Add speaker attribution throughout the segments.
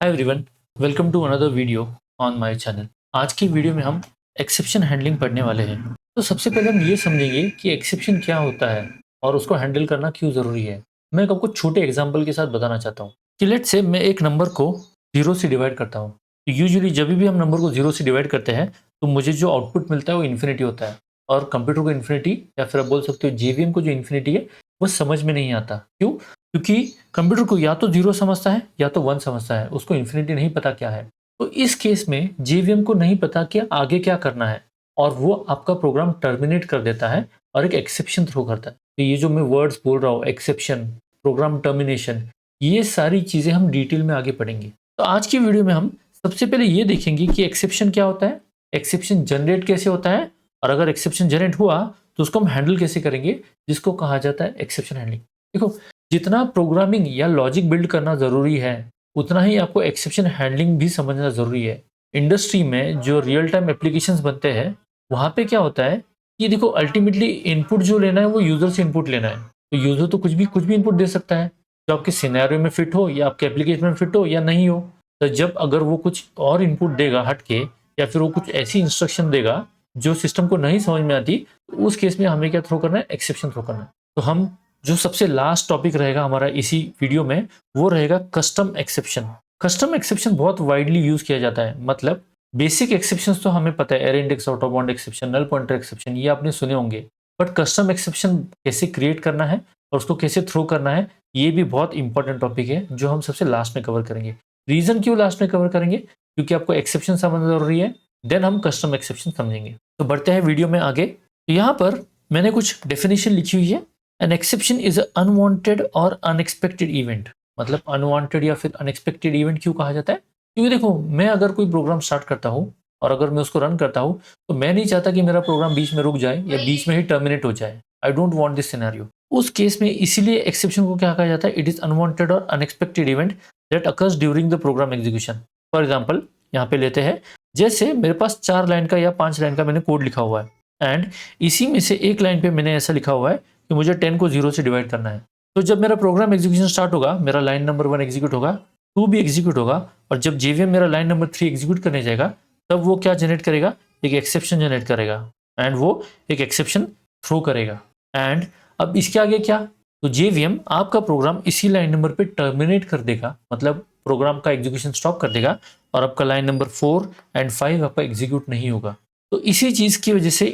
Speaker 1: Hi everyone, welcome to another video on my channel. आज की video में हम एक्सेप्शन हैंडलिंग पढ़ने वाले हैं। तो सबसे पहले हम ये समझेंगे कि एक्सेप्शन क्या होता है और उसको हैंडल करना क्यों ज़रूरी है। मैं आपको छोटे एग्जांपल के साथ बताना चाहता हूँ कि लेट्स से मैं एक नंबर को 0 से डिवाइड करता हूँ। तो यूजुअली जब भी हम नंबर को 0 से डिवाइड करते हैं तो मुझे जो आउटपुट मिलता है वो इन्फिनिटी होता है, और कंप्यूटर को इन्फिनिटी या फिर आप बोल सकते हो जेवीएम को जो इन्फिनिटी है वो समझ में नहीं आता। क्यों? क्योंकि कंप्यूटर को या तो 0 समझता है या तो 1 समझता है, उसको इन्फिनिटी नहीं पता क्या है। तो इस केस में जेवीएम को नहीं पता कि आगे क्या करना है, और वो आपका प्रोग्राम टर्मिनेट कर देता है और एक एक्सेप्शन थ्रो करता है। तो ये जो मैं वर्ड्स बोल रहा हूँ, एक्सेप्शन, प्रोग्राम टर्मिनेशन, ये सारी चीज़ें हम डिटेल में आगे पढ़ेंगे। तो आज की वीडियो में हम सबसे पहले ये देखेंगे कि एक्सेप्शन क्या होता है, एक्सेप्शन जनरेट कैसे होता है, और अगर एक्सेप्शन जनरेट हुआ तो उसको हम हैंडल कैसे करेंगे, जिसको कहा जाता है एक्सेप्शन हैंडलिंग। देखो, जितना प्रोग्रामिंग या लॉजिक बिल्ड करना ज़रूरी है, उतना ही आपको एक्सेप्शन हैंडलिंग भी समझना ज़रूरी है। इंडस्ट्री में जो रियल टाइम एप्लीकेशंस बनते हैं, वहाँ पे क्या होता है कि देखो, अल्टीमेटली इनपुट जो लेना है वो यूज़र से इनपुट लेना है। तो यूज़र तो कुछ भी इनपुट दे सकता है, जो आपके सिनेरियो में फिट हो या आपके एप्लीकेशन में फिट हो या नहीं हो। तो जब अगर वो कुछ और इनपुट देगा हट के, या फिर वो कुछ ऐसी इंस्ट्रक्शन देगा जो सिस्टम को नहीं समझ में आती, तो उस केस में हमें क्या थ्रो करना है, एक्सेप्शन थ्रो करना है। तो हम जो सबसे लास्ट टॉपिक रहेगा हमारा इसी वीडियो में, वो रहेगा कस्टम एक्सेप्शन। कस्टम एक्सेप्शन बहुत वाइडली यूज किया जाता है। मतलब बेसिक एक्सेप्शंस तो हमें पता है, array index, out of bound exception, null pointer exception, ये आपने सुने होंगे। बट कस्टम एक्सेप्शन कैसे क्रिएट करना है और उसको कैसे थ्रो करना है, ये भी बहुत इंपॉर्टेंट टॉपिक है जो हम सबसे लास्ट में कवर करेंगे। रीजन क्यों लास्ट में कवर करेंगे? क्योंकि आपको एक्सेप्शन समझना जरूरी है, देन हम कस्टम एक्सेप्शन समझेंगे। तो बढ़ते हैं वीडियो में आगे। तो यहाँ पर मैंने कुछ डेफिनेशन लिखी हुई है। एन एक्सेप्शन इज अनवांटेड और अनएक्सपेक्टेड इवेंट। मतलब अनवांटेड या फिर अनएक्सपेक्टेड इवेंट क्यों कहा जाता है? क्योंकि देखो, मैं अगर कोई प्रोग्राम स्टार्ट करता हूँ और अगर मैं उसको रन करता हूँ, तो मैं नहीं चाहता कि मेरा प्रोग्राम बीच में रुक जाए या बीच में ही टर्मिनेट हो जाए। I don't want this scenario. उस केस में इसीलिए एक्सेप्शन को क्या कहा जाता है? इट इज अनवांटेड और unexpected event that occurs during the program execution. For example, यहाँ पे लेते हैं, जैसे मेरे पास 4 लाइन का या 5 लाइन का मैंने कोड लिखा हुआ है, एंड इसी में से एक लाइन पे मैंने ऐसा लिखा हुआ है कि मुझे 10 को 0 से डिवाइड करना है। तो जब मेरा प्रोग्राम एग्जीक्यूशन स्टार्ट होगा, मेरा लाइन नंबर 1 एग्जीक्यूट होगा, 2 भी एग्जीक्यूट होगा, और जब जेवीएम मेरा लाइन नंबर 3 एग्जीक्यूट करने जाएगा, तब वो क्या जनरेट करेगा? एक एक्सेप्शन जनरेट करेगा, एंड वो एक एक्सेप्शन थ्रो करेगा। एंड अब इसके आगे क्या? तो जेवीएम आपका प्रोग्राम इसी लाइन नंबर पे टर्मिनेट कर देगा, मतलब प्रोग्राम का एग्जीक्यूशन स्टॉप कर देगा, और आपका लाइन नंबर 4 एंड 5 आपका एग्जीक्यूट नहीं होगा। तो इसी चीज़ की वजह से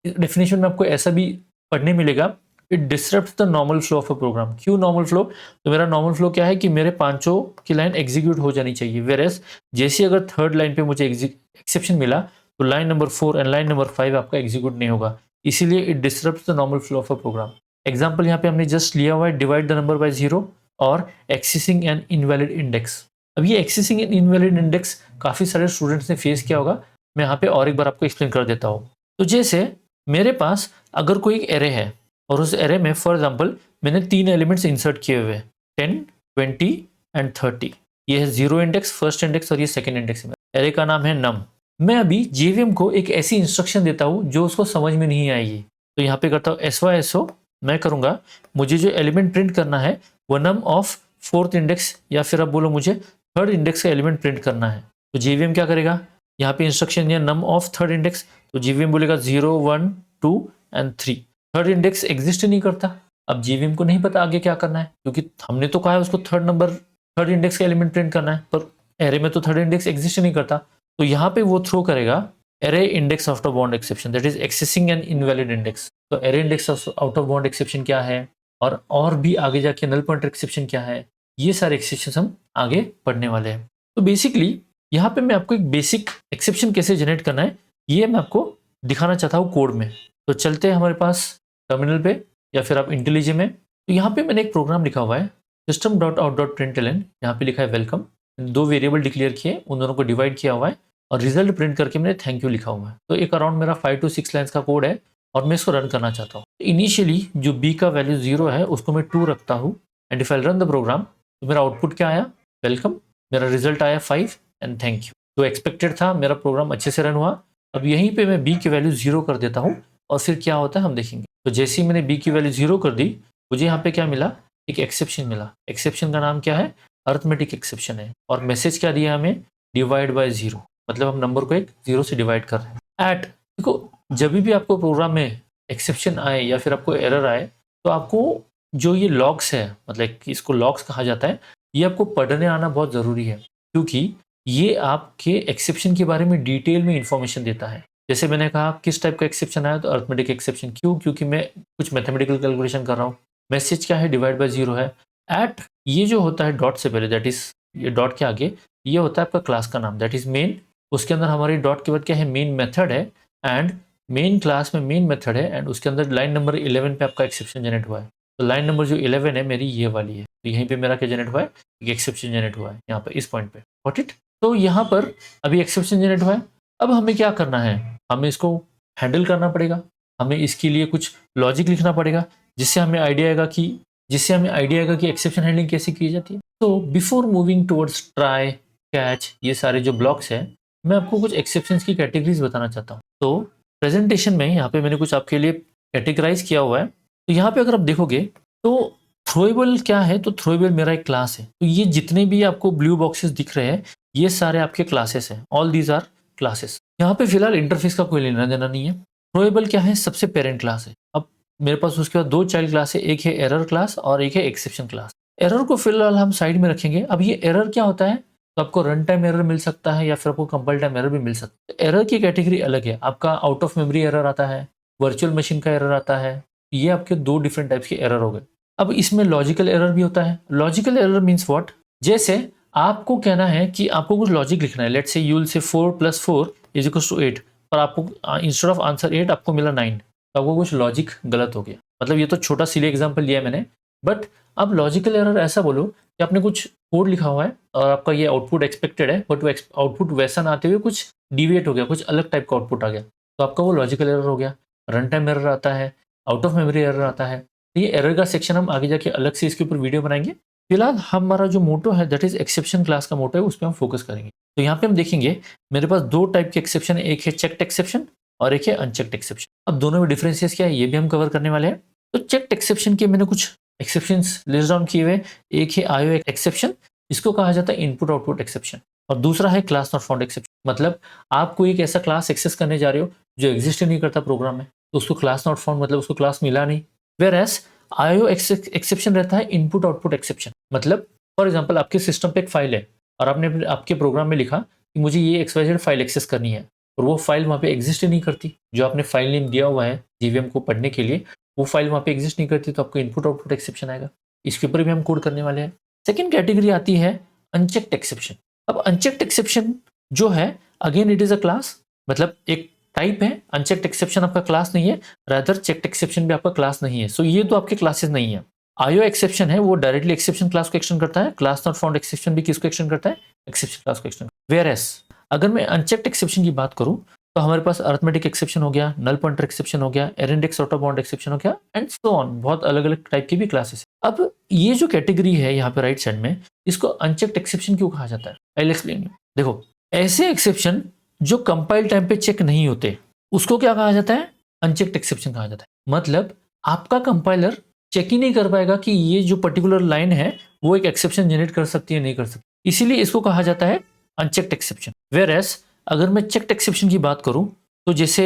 Speaker 1: डेफिनेशन में आपको ऐसा भी पढ़ने मिलेगा, it disrupt the normal flow of a program. क्यों नॉर्मल फ्लो? तो मेरा नॉर्मल फ्लो क्या है कि मेरे पांचों की लाइन एग्जीक्यूट हो जानी चाहिए, वेरएस जैसे अगर थर्ड लाइन पे मुझे एक्सेप्शन मिला, तो line number 4 and line number 5 आपका एग्जीक्यूट नहीं होगा। इसीलिए it disrupt the normal flow of a program. Example यहाँ पे हमने जस्ट लिया हुआ है, डिवाइड द नंबर बाय 0 और एक्सेसिंग एन इनवैलिड इंडेक्स। अब ये एक्सेसिंग एन इनवैलिड इंडेक्स काफ़ी सारे स्टूडेंट्स ने फेस किया होगा। मैं यहाँ पे और एक बार आपको एक्सप्लेन कर देता हूँ। तो जैसे मेरे पास अगर कोई एक एरे है, और उस एरे में फॉर एग्जांपल मैंने 3 एलिमेंट्स इंसर्ट किए हुए, 10, 20 एंड 30। ये है 0 इंडेक्स, फर्स्ट इंडेक्स, और ये सेकंड इंडेक्स है। एरे का नाम है नम। मैं अभी जेवीएम को एक ऐसी इंस्ट्रक्शन देता हूँ जो उसको समझ में नहीं आएगी। तो यहाँ पे करता हूँ SYSO, मैं करूँगा, मुझे जो एलिमेंट प्रिंट करना है वो नम ऑफ फोर्थ इंडेक्स, या फिर आप बोलो मुझे थर्ड इंडेक्स का एलिमेंट प्रिंट करना है। तो जेवीएम क्या करेगा? यहाँ पे इंस्ट्रक्शन है नम ऑफ थर्ड इंडेक्स, तो जेवीएम बोलेगा 0, 1, 2 एंड 3। थर्ड इंडेक्स एग्जिस्ट ही नहीं करता। अब जेवीएम को नहीं पता आगे क्या करना है, क्योंकि हमने तो कहा है उसको थर्ड इंडेक्स का एलिमेंट प्रिंट करना है, पर एरे में तो थर्ड इंडेक्स एग्जिस्ट ही नहीं करता। तो यहाँ पे वो थ्रो करेगा array index out of bound exception, that is accessing an invalid index. तो array index out of bound exception क्या है, और भी आगे जाके नल पॉइंटर एक्सेप्शन क्या है, ये सारे एक्सेप्शन हम आगे पढ़ने वाले हैं। तो बेसिकली यहाँ पे मैं आपको एक बेसिक एक्सेप्शन कैसे जनरेट करना है, ये मैं आपको दिखाना चाहता हूँ कोड में। तो चलते हैं हमारे पास टर्मिनल पे, या फिर आप इंटेलिजे में। तो यहाँ पे मैंने एक प्रोग्राम लिखा हुआ है, system.out.println। यहाँ पे लिखा है वेलकम, 2 वेरिएबल डिक्लेयर किए, उन दोनों को डिवाइड किया हुआ है, और रिजल्ट प्रिंट करके मैंने थैंक यू लिखा हुआ है। तो एक अराउंड मेरा 5 to 6 लाइन्स का कोड है, और मैं इसको रन करना चाहता हूँ। इनिशियली जो बी का वैल्यू 0 है उसको मैं 2 रखता हूँ, and if I run the program, तो मेरा आउटपुट क्या आया? वेलकम। मेरा रिजल्ट आया 5 एंड थैंक यू। तो एक्सपेक्टेड था, मेरा प्रोग्राम अच्छे से रन हुआ। अब यहीं पे मैं बी की वैल्यू 0 कर देता हूँ, और फिर क्या होता है हम देखेंगे। तो जैसे ही मैंने बी की वैल्यू 0 कर दी, मुझे यहाँ पे क्या मिला? एक एक्सेप्शन मिला। एक्सेप्शन का नाम क्या है? अरिथमेटिक एक्सेप्शन है और मैसेज क्या दिया हमें, डिवाइड बाय 0, मतलब हम नंबर को एक 0 से डिवाइड कर रहे हैं। एट, देखो जब भी आपको प्रोग्राम में एक्सेप्शन आए या फिर आपको एरर आए तो आपको जो ये लॉग्स है, मतलब कि इसको लॉग्स कहा जाता है, ये आपको पढ़ने आना बहुत ज़रूरी है क्योंकि ये आपके एक्सेप्शन के बारे में डिटेल में इंफॉर्मेशन देता है। जैसे मैंने कहा किस टाइप का एक्सेप्शन आया, तो अरिथमेटिक एक्सेप्शन। क्यों? क्योंकि मैं कुछ मैथमेटिकल कैलकुलेशन कर रहा हूँ। मैसेज क्या है, डिवाइड बाय 0 है। एट, ये जो होता है डॉट से पहले, दैट इज ये डॉट के आगे ये होता है आपका क्लास का नाम, दैट इज मेन। उसके अंदर हमारी डॉट के बाद क्या है, मेन मेथड है, एंड मेन क्लास में मेन मेथड है, एंड उसके अंदर लाइन नंबर 11 पे आपका एक्सेप्शन जनरेट हुआ है। तो लाइन नंबर जो 11 है मेरी ये वाली है, तो यहीं पे मेरा क्या जनरेट हुआ है, एक एक्सेप्शन जनरेट हुआ है यहाँ पर इस पॉइंट पे। Got it? तो यहाँ पर अभी एक्सेप्शन जनरेट हुआ है। अब हमें क्या करना है, हमें इसको हैंडल करना पड़ेगा, हमें इसके लिए कुछ लॉजिक लिखना पड़ेगा जिससे हमें आइडिया आएगा कि एक्सेप्शन हैंडलिंग कैसे की जाती है। तो before moving towards try, catch, ये सारे जो ब्लॉक्स हैं, मैं आपको कुछ एक्सेप्शंस की कैटेगरीज बताना चाहता हूँ। तो प्रेजेंटेशन में यहाँ पे मैंने कुछ आपके लिए कैटेगराइज किया हुआ है। तो यहाँ पे अगर आप देखोगे तो थ्रोएबल क्या है, तो थ्रोएबल मेरा एक क्लास है। तो ये जितने भी आपको ब्लू बॉक्सेस दिख रहे हैं ये सारे आपके क्लासेस हैं, ऑल दीज आर क्लासेस। यहाँ पे फिलहाल इंटरफेस का कोई लेना देना नहीं है। थ्रोएबल क्या है, सबसे पेरेंट क्लास है। अब मेरे पास उसके बाद 2 चाइल्ड क्लास है, एक है एरर क्लास और एक है एक्सेप्शन क्लास। एरर को फिलहाल हम साइड में रखेंगे। अब ये एरर क्या होता है, तो आपको रन टाइम एरर मिल सकता है या फिर आपको कंपाइल टाइम एरर भी मिल सकता है। एरर की कैटेगरी अलग है, आपका आउट ऑफ मेमोरी एरर आता है, वर्चुअल मशीन का एरर आता है। ये आपके 2 डिफरेंट टाइप्स के एरर हो गए। अब इसमें लॉजिकल एरर भी होता है। लॉजिकल एरर मीन्स व्हाट, जैसे आपको कहना है कि आपको कुछ लॉजिक लिखना है, let's say you will say 4 + 4 = 8, पर आपको इंस्टेड ऑफ आंसर 8 आपको मिला 9, तो आपको कुछ लॉजिक गलत हो गया। मतलब ये तो छोटा सिली एग्जांपल लिया है मैंने, बट अब लॉजिकल एरर ऐसा बोलो कि आपने कुछ कोड लिखा हुआ है और आपका ये आउटपुट एक्सपेक्टेड है, बट वो आउटपुट वैसा ना आते हुए कुछ डिविएट हो गया, कुछ अलग टाइप का आउटपुट आ गया, तो आपका वो लॉजिकल एरर हो गया। रन टाइम एरर आता है, आउट ऑफ मेमोरी एरर आता है। तो ये एरर का सेक्शन हम आगे जाके अलग से इसके ऊपर वीडियो बनाएंगे। फिलहाल हमारा जो मोटो है दैट इज एक्सेप्शन क्लास का मोटो है, उस पर हम फोकस करेंगे। तो यहाँ पे हम देखेंगे मेरे पास 2 टाइप के एक्सेप्शन है, एक है चेक्ड एक्सेप्शन और एक है अनचेक्ड एक्सेप्शन। अब दोनों में डिफरेंसेस क्या है ये भी हम कवर करने वाले हैं। तो चेक्ड एक्सेप्शन के मैंने कुछ एक्सेप्शंस लिस्ट डाउन किए हुए। एक है आईओ एक्सेप्शन, इसको कहा जाता है इनपुट आउटपुट एक्सेप्शन, और दूसरा है क्लास नॉट फाउंड एक्सेप्शन। मतलब आप कोई एक ऐसा क्लास एक्सेस करने जा रहे हो जो एग्जिस्ट नहीं करता प्रोग्राम में, तो उसको क्लास नॉट फाउंड, मतलब उसको क्लास मिला नहीं। वेयर एज आईओ एक्सेप्शन रहता है इनपुट आउटपुट एक्सेप्शन। मतलब फॉर एग्जाम्पल आपके सिस्टम पे एक फाइल है और आपने आपके प्रोग्राम में लिखा कि मुझे ये XYZ फाइल एक्सेस करनी है, और वो फाइल वहाँ पे एग्जिस्ट ही नहीं करती। जो आपने फाइल नेम दिया हुआ है JVM को पढ़ने के लिए, वो फाइल वहाँ पे एग्जिस्ट नहीं करती, तो आपको इनपुट आउटपुट एक्सेप्शन आएगा। इसके ऊपर भी हम कोड करने वाले हैं। सेकेंड कैटेगरी आती है अनचेक्ड एक्सेप्शन। अब अनचेक्ड एक्सेप्शन जो है, again it is a class, मतलब एक टाइप है। अनचेक्ड एक्सेप्शन आपका क्लास नहीं है, रादर चेक्ड एक्सेप्शन भी आपका क्लास नहीं है। सो ये तो आपके क्लासेस नहीं है। आईओ एक्सेप्शन है वो डायरेक्टली एक्सेप्शन क्लास को एक्सटेंड करता है। क्लास नॉट फाउंड एक्सेप्शन भी किसको एक्सटेंड करता है, एक्सेप्शन क्लास को एक्सटेंड। वेयर एज अगर मैं अनचेक्ड एक्सेप्शन की बात करूं तो हमारे पास अरिथमेटिक एक्सेप्शन हो गया, नल पॉइंटर एक्सेप्शन हो गया, error index out of bound exception हो गया, एंड सो ऑन। बहुत अलग अलग टाइप की भी क्लासेस। अब ये जो कैटेगरी है यहाँ पे राइट साइड में, इसको अनचेक्ड एक्सेप्शन क्यों कहा जाता है, आई विल एक्सप्लेन यू। देखो, ऐसे एक्सेप्शन जो कंपाइल टाइम पे चेक नहीं होते उसको क्या कहा जाता है, अनचेक्ड एक्सेप्शन कहा जाता है। मतलब आपका कंपाइलर चेक ही नहीं कर पाएगा कि ये जो पर्टिकुलर लाइन है वो एक एक्सेप्शन जनरेट कर सकती है नहीं कर सकती, इसीलिए इसको कहा जाता है अनचेक्ड एक्सेप्शन। वेयर एज अगर मैं चेक्ड एक्सेप्शन की बात करूं तो जैसे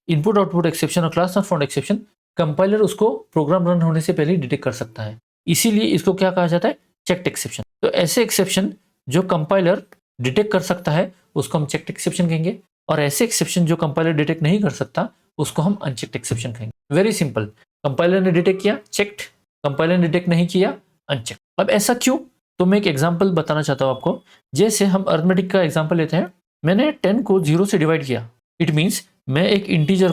Speaker 1: इनपुट आउटपुट एक्सेप्शन और class not found exception, compiler उसको प्रोग्राम रन होने से पहले डिटेक्ट कर सकता है, इसीलिए इसको क्या कहा जाता है, चेक्ड एक्सेप्शन। तो ऐसे एक्सेप्शन जो कंपाइलर डिटेक्ट कर सकता है उसको हम चेक्ड एक्सेप्शन कहेंगे, और ऐसे एक्सेप्शन जो कंपाइलर डिटेक्ट नहीं कर सकता उसको हम अनचेक्ड एक्सेप्शन कहेंगे। वेरी सिंपल, कंपाइलर ने डिटेक्ट किया चेक्ड, कंपाइलर ने डिटेक्ट नहीं किया अनचेक्ड। अब ऐसा क्यों, तो मैं एक एग्जांपल बताना चाहता हूं आपको। जैसे हम अरिथमेटिक का एग्जांपल लेते हैं, मैंने 10 को 0 से डिवाइड किया। इट मीन्स मैं एक इंटीजर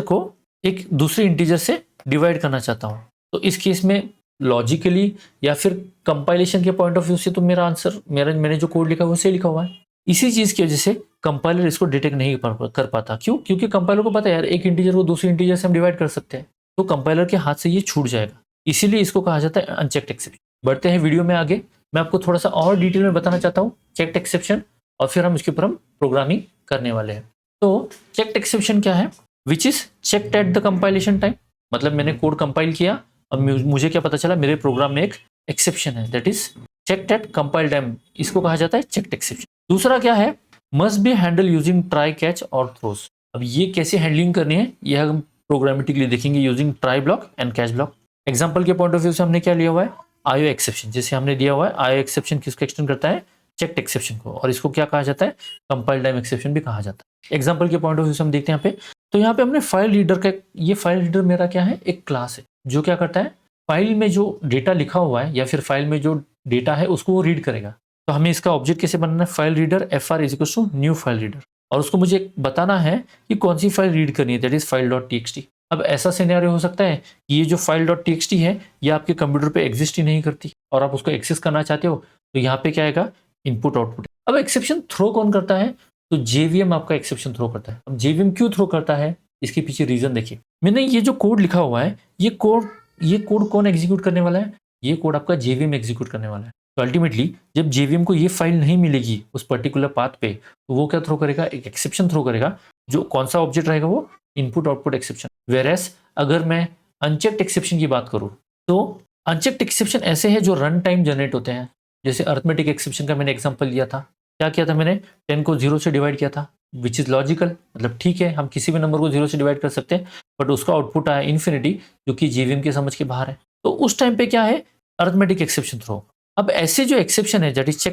Speaker 1: को एक दूसरे इंटीजर से डिवाइड करना चाहता हूँ। तो इस केस में लॉजिकली या फिर कंपाइलेशन के पॉइंट ऑफ व्यू से तो मेरा आंसर, मैंने जो कोड लिखा है वो सही लिखा हुआ है। इसी चीज की वजह से कंपाइलर इसको डिटेक्ट नहीं कर पाता। क्यों? क्योंकि कंपाइलर को पता है यार एक इंटीजर को दूसरे इंटीजर से हम डिवाइड कर सकते हैं, तो कंपाइलर के हाथ से ये छूट जाएगा, इसीलिए इसको कहा जाता है अनचेक्ड एक्सेप्शन। बढ़ते हैं वीडियो में आगे, मैं आपको थोड़ा सा और डिटेल में बताना चाहता हूँ चेक्ड एक्सेप्शन, और फिर हम इसके ऊपर हम प्रोग्रामिंग करने वाले हैं। तो चेक्ड एक्सेप्शन क्या है, which is checked at the compilation time. मतलब मैंने कोड कंपाइल किया और मुझे क्या पता चला, मेरे प्रोग्राम में एक एक्सेप्शन है, that is checked eight compile time, इसको कहा जाता है चेक्ड एक्सेप्शन। दूसरा क्या है, must be handle using try, catch और थ्रोज। अब ये कैसे हैंडलिंग करनी है ये हम प्रोग्रामेटिकली देखेंगे using try block and catch block. Example के पॉइंट ऑफ व्यू से हमने क्या लिया हुआ है, आईओ एक्सेप्शन, जैसे हमने दिया हुआ है आईओ एक्सेप्शन किसको एक्सटेंड करता है, चेक्ड एक्सेप्शन को, और इसको क्या कहा जाता है, कंपाइल टाइम एक्सेप्शन भी कहा जाता है। एग्जांपल के पॉइंट ऑफ व्यू से हम देखते हैं यहाँ पे, तो यहाँ पे हमने फाइल रीडर का, ये फाइल रीडर मेरा क्या है, एक क्लास है जो क्या करता है, फाइल में जो डेटा लिखा हुआ है या फिर फाइल में जो डेटा है उसको वो रीड करेगा। तो हमें इसका ऑब्जेक्ट कैसे बनाना है, file reader F R is equal to new file reader, और उसको मुझे बताना है कि कौन सी फाइल रीड करनी है, that is file dot T. अब ऐसा सिनेरियो हो सकता है कि ये जो फाइल डॉट टी है ये आपके कंप्यूटर पे एग्जिस्ट ही नहीं करती और आप उसको एक्सेस करना चाहते हो, तो यहाँ पे क्या आएगा, इनपुट आउटपुट। अब एक्सेप्शन थ्रो कौन करता है, तो जेवीएम आपका एक्सेप्शन थ्रो करता है। अब जेवीएम क्यों थ्रो करता है, इसके पीछे रीजन देखिए। मैंने ये जो कोड लिखा हुआ है, ये कोड कौन एग्जीक्यूट करने वाला है, ये कोड आपका जेवीएम एग्जीक्यूट करने वाला है। तो अल्टीमेटली जब जेवीएम को ये फाइल नहीं मिलेगी उस पर्टिकुलर पाथ पे, तो वो क्या थ्रो करेगा, एक एक्सेप्शन थ्रो करेगा। जो कौन सा ऑब्जेक्ट रहेगा, वो इनपुट आउटपुट एक्सेप्शन। वेरएस अगर मैं अनचेक्ड एक्सेप्शन की बात करूं, तो अनचेक्ड एक्सेप्शन ऐसे हैं जो रन टाइम जनरेट होते हैं। जैसे अरिथमेटिक एक्सेप्शन का मैंने एग्जांपल लिया था, क्या किया था मैंने, 10 को 0 से डिवाइड किया था, विच इज लॉजिकल, मतलब ठीक है हम किसी भी नंबर को 0 से डिवाइड कर सकते हैं, बट उसका आउटपुट आया इन्फिनिटी, जो कि जेवीएम के समझ के बाहर है। तो उस टाइम पे क्या है, अरिथमेटिक एक्सेप्शन थ्रो। अब ऐसे जो एक्सेप्शन है दैट इज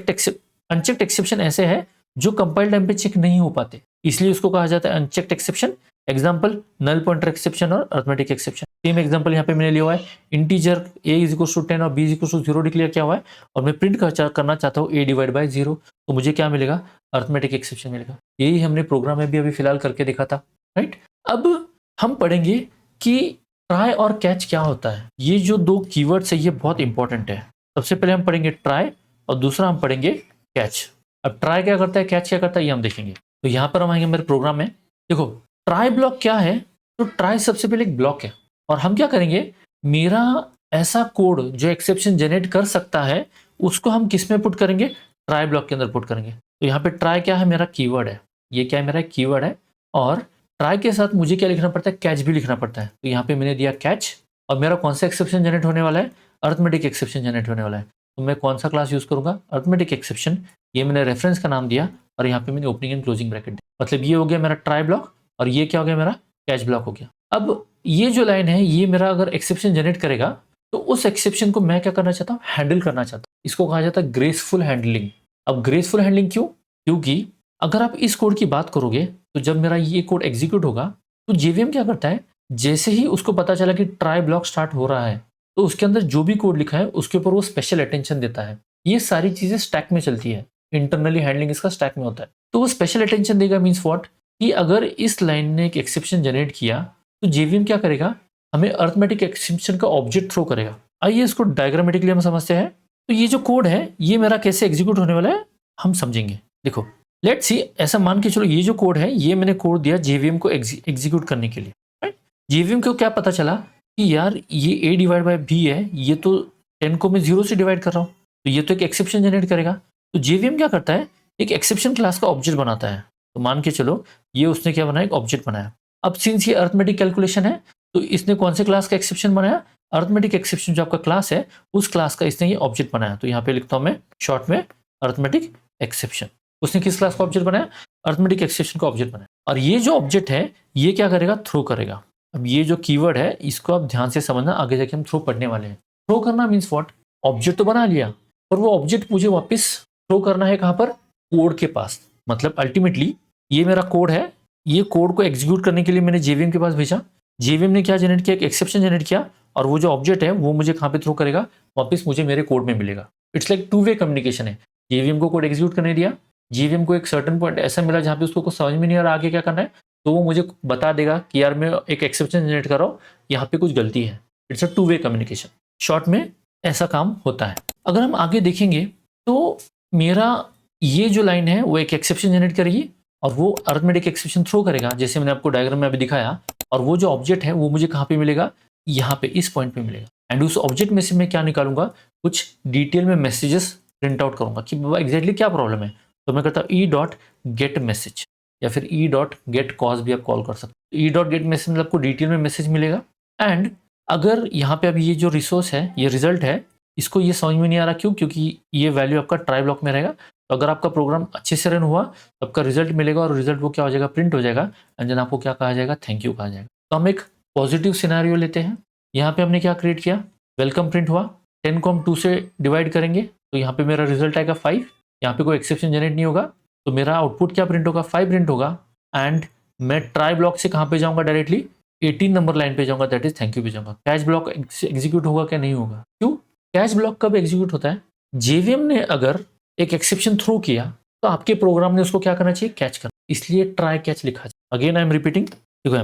Speaker 1: अनचेक्ड एक्सेप्शन ऐसे है जो कंपाइल टाइम पे चेक नहीं हो पाते, इसलिए उसको कहा जाता है unchecked exception. Example null pointer exception और अरिथमेटिक एक्सेप्शन। सेम एग्जांपल यहाँ पे मैंने लिया हुआ है, integer a is equal to 10 और b is equal to 0 declare किया हुआ है, और मैं प्रिंट करना चाहता हूँ a डिवाइड बाय 0, तो मुझे क्या मिलेगा, अरिथमेटिक एक्सेप्शन मिलेगा। यही हमने प्रोग्राम में भी अभी फिलहाल करके देखा था, राइट। अब हम पढ़ेंगे कि ट्राई और कैच क्या होता है। ये जो दो कीवर्ड्स है ये बहुत इंपॉर्टेंट है। सबसे पहले हम पढ़ेंगे ट्राई और दूसरा हम पढ़ेंगे कैच। अब ट्राई क्या करता है, कैच क्या करता है, ये हम देखेंगे। तो यहाँ पर हम आएंगे मेरे प्रोग्राम में, देखो ट्राई ब्लॉक क्या है, तो ट्राई सबसे पहले एक ब्लॉक है, और हम क्या करेंगे, मेरा ऐसा कोड जो एक्सेप्शन जनरेट कर सकता है उसको हम किस में पुट करेंगे, ट्राई ब्लॉक के अंदर पुट करेंगे। तो यहाँ पे ट्राई क्या है, मेरा कीवर्ड है, ये क्या है, मेरा कीवर्ड है, और ट्राई के साथ मुझे क्या लिखना पड़ता है, कैच भी लिखना पड़ता है। तो यहाँ पे मैंने दिया कैच, और मेरा कौन सा एक्सेप्शन जनरेट होने वाला है, अरिथमेटिक एक्सेप्शन जनरेट होने वाला है। तो मैं कौन सा क्लास यूज करूंगा, अरिथमेटिक एक्सेप्शन, ये मैंने रेफरेंस का नाम दिया, और यहाँ पे मैंने ओपनिंग एंड क्लोजिंग ब्रैकेट दिया। मतलब ये हो गया मेरा ट्राई ब्लॉक, और ये क्या हो गया, मेरा कैच ब्लॉक हो गया। अब ये जो लाइन है ये मेरा अगर एक्सेप्शन जनरेट करेगा, तो उस एक्सेप्शन को मैं क्या करना चाहता हूँ, हैंडल करना चाहता हूँ। इसको कहा जाता है ग्रेसफुल हैंडलिंग। अब ग्रेसफुल हैंडलिंग क्यों, क्योंकि अगर आप इस कोड की बात करोगे, तो जब मेरा ये कोड एग्जीक्यूट होगा, तो जेवीएम क्या करता है, जैसे ही उसको पता चला कि ट्राई ब्लॉक स्टार्ट हो रहा है, तो उसके अंदर जो भी कोड लिखा है उसके ऊपर वो स्पेशल अटेंशन देता है। ये सारी चीजें स्टैक में चलती है, इंटरनली हैंडलिंग इसका स्टैक में होता है। तो वो स्पेशल अटेंशन देगा मीन्स व्हाट, कि अगर इस लाइन ने एक एक्सेप्शन जनरेट किया, तो जेवीएम क्या करेगा, हमें अरिथमेटिक एक्सेप्शन का ऑब्जेक्ट थ्रो करेगा। आइए इसको डायग्रामेटिकली हम समझते हैं। तो ये जो कोड है ये मेरा कैसे एग्जीक्यूट होने वाला है हम समझेंगे। देखो लेट्स सी, ऐसा मान के चलो ये जो कोड है ये मैंने कोड दिया जेवीएम को एग्जीक्यूट करने के लिए, राइट। जेवीएम को क्या पता चला कि यार ये a डिवाइड बाय b है, ये तो 10 को मैं 0 से डिवाइड कर रहा हूँ, तो ये तो एक एक्सेप्शन जनरेट करेगा। तो जेवीएम क्या करता है, एक एक्सेप्शन क्लास का ऑब्जेक्ट बनाता है। तो मान के चलो ये उसने क्या बनाया, एक ऑब्जेक्ट बनाया। अब सिंस ये अरिथमेटिक कैलकुलेशन है, तो इसने कौन से क्लास का एक्सेप्शन बनाया, अरिथमेटिक एक्सेप्शन जो आपका क्लास है उस क्लास का इसने ये ऑब्जेक्ट बनाया। तो यहाँ पे लिखता हूँ मैं शॉर्ट में अरिथमेटिक एक्सेप्शन। उसने किस क्लास का ऑब्जेक्ट बनाया, अरिथमेटिक एक्सेप्शन का ऑब्जेक्ट बनाया, और ये जो ऑब्जेक्ट है ये क्या करेगा, थ्रो करेगा। अब ये जो कीवर्ड है इसको आप ध्यान से समझना, आगे जाके हम थ्रो पढ़ने वाले हैं। थ्रो करना मीन्स व्हाट, ऑब्जेक्ट तो बना लिया, और वो ऑब्जेक्ट मुझे वापस थ्रो करना है कहाँ पर, कोड के पास। मतलब अल्टीमेटली ये मेरा कोड है, ये कोड को एग्जीक्यूट करने के लिए मैंने जेवीएम के पास भेजा, जेवीएम ने क्या जनरेट किया, एक एक्सेप्शन जनरेट किया, और वो जो ऑब्जेक्ट है वो मुझे कहाँ पे थ्रो करेगा, वापस मुझे मेरे कोड में मिलेगा। It's like two way communication है। जेवीएम को कोड एग्जीक्यूट करने दिया, जेवीएम को एक सर्टेन पॉइंट ऐसा मिला जहाँ पे उसको कुछ समझ में नहीं आ रहा आगे क्या करना है, तो वो मुझे बता देगा कि यार मैं एक एक्सेप्शन जनरेट कर रहा हूँ, यहाँ पे कुछ गलती है। It's a two way communication, short में ऐसा काम होता है। अगर हम आगे देखेंगे तो मेरा ये जो लाइन है वो एक एक्सेप्शन जनरेट करेगी, और वो अरिथमेटिक एक्सेप्शन थ्रो करेगा जैसे मैंने आपको डायग्राम में अभी दिखाया, और वो जो ऑब्जेक्ट है वो मुझे कहाँ पे मिलेगा, यहाँ पे इस पॉइंट पे मिलेगा। एंड उस ऑब्जेक्ट में से मैं क्या निकालूंगा, कुछ डिटेल में मैसेजेस प्रिंट आउट करूंगा कि बाबा एग्जैक्टली क्या प्रॉब्लम है। तो मैं कहता हूँ ई डॉट गेट मैसेज, या फिर ई डॉट गेट कॉज भी आप कॉल कर सकते हो। ई डॉट गेट मैसेज मतलब आपको डिटेल में मैसेज मिलेगा। एंड अगर यहाँ पे अभी ये जो रिसोर्स है, ये रिजल्ट है, इसको ये समझ में नहीं आ रहा क्यों, क्योंकि ये वैल्यू आपका ट्राई ब्लॉक में रहेगा। तो अगर आपका प्रोग्राम अच्छे से रन हुआ तो आपका रिजल्ट मिलेगा और रिजल्ट वो क्या हो जाएगा, प्रिंट हो जाएगा एंड देन आपको क्या कहा जाएगा, थैंक यू कहा जाएगा। तो हम एक पॉजिटिव सिनेरियो लेते हैं। यहाँ पे हमने क्या क्रिएट किया, वेलकम प्रिंट हुआ। 10 को हम 2 से डिवाइड करेंगे तो यहाँ पे मेरा रिजल्ट आएगा 5। यहाँ पे कोई एक्सेप्शन जनरेट नहीं होगा तो मेरा आउटपुट क्या प्रिंट होगा, 5 प्रिंट होगा। एंड मैं ट्राई ब्लॉक से कहाँ पे जाऊँगा, डायरेक्टली 18 नंबर लाइन पे जाऊँगा, दैट इज थैंक यू पे जाऊँगा। कैच ब्लॉक एग्जीक्यूट होगा क्या, नहीं होगा। क्यों, कैच ब्लॉक कब एग्जीक्यूट होता है, जेवीएम ने अगर एक एक्सेप्शन थ्रो किया तो आपके प्रोग्राम ने उसको क्या करना चाहिए, कैच करना, इसलिए ट्राई कैच लिखा है। अगेन आई एम रिपीटिंग, देखो